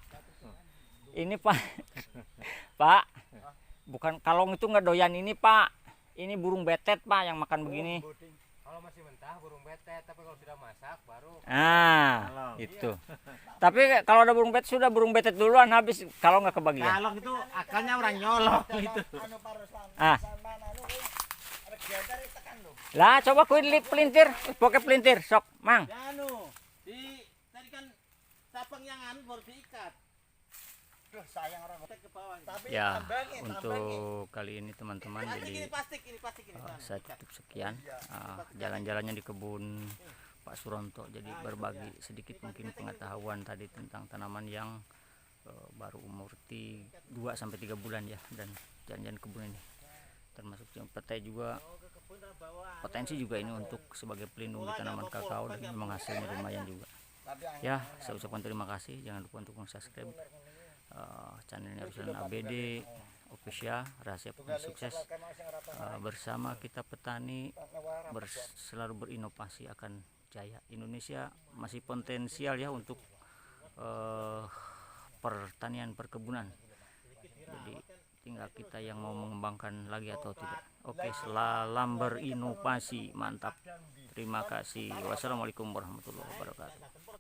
Ini Pak. Pak. Bukan kalong itu nggak doyan ini Pak. Ini burung betet Pak yang makan begini. Kalau masih mentah burung betet, tapi kalau sudah masak baru. Itu. Tapi kalau ada burung betet sudah burung betet duluan habis kalau nggak kebagian. Kalau itu akalnya orang nyolong itu. Anu parusan. Ah. Sama anu regiater tekan lho. Lah coba kulit pelintir, pakai pelintir sok, Mang. Ya anu, tadi kan sapang yang anu baru diikat. Duh sayang orang Tek ke bawah. tapi Ya, tambangin. untuk kali ini teman-teman Ini jadi plastik ini. saya tutup sekian jalan-jalannya di kebun Pak Suronto. Jadi berbagi sedikit mungkin pengetahuan tadi tentang tanaman yang baru umur 2 sampai 3 bulan ya, dan jalan-jalan kebun ini termasuk yang petai juga potensi juga ini untuk sebagai pelindung di tanaman kakao dan memang hasilnya lumayan juga. Ya, saya ucapkan terima kasih. Jangan lupa untuk subscribe channelnya Ruslan ABD Official, Rahasia Pohon Sukses. Bersama kita petani selalu berinovasi akan jaya. Indonesia masih potensial ya untuk pertanian perkebunan. Jadi tinggal kita yang mau mengembangkan lagi atau tidak. Oke, selalu berinovasi, mantap. Terima kasih. Wassalamualaikum warahmatullahi wabarakatuh.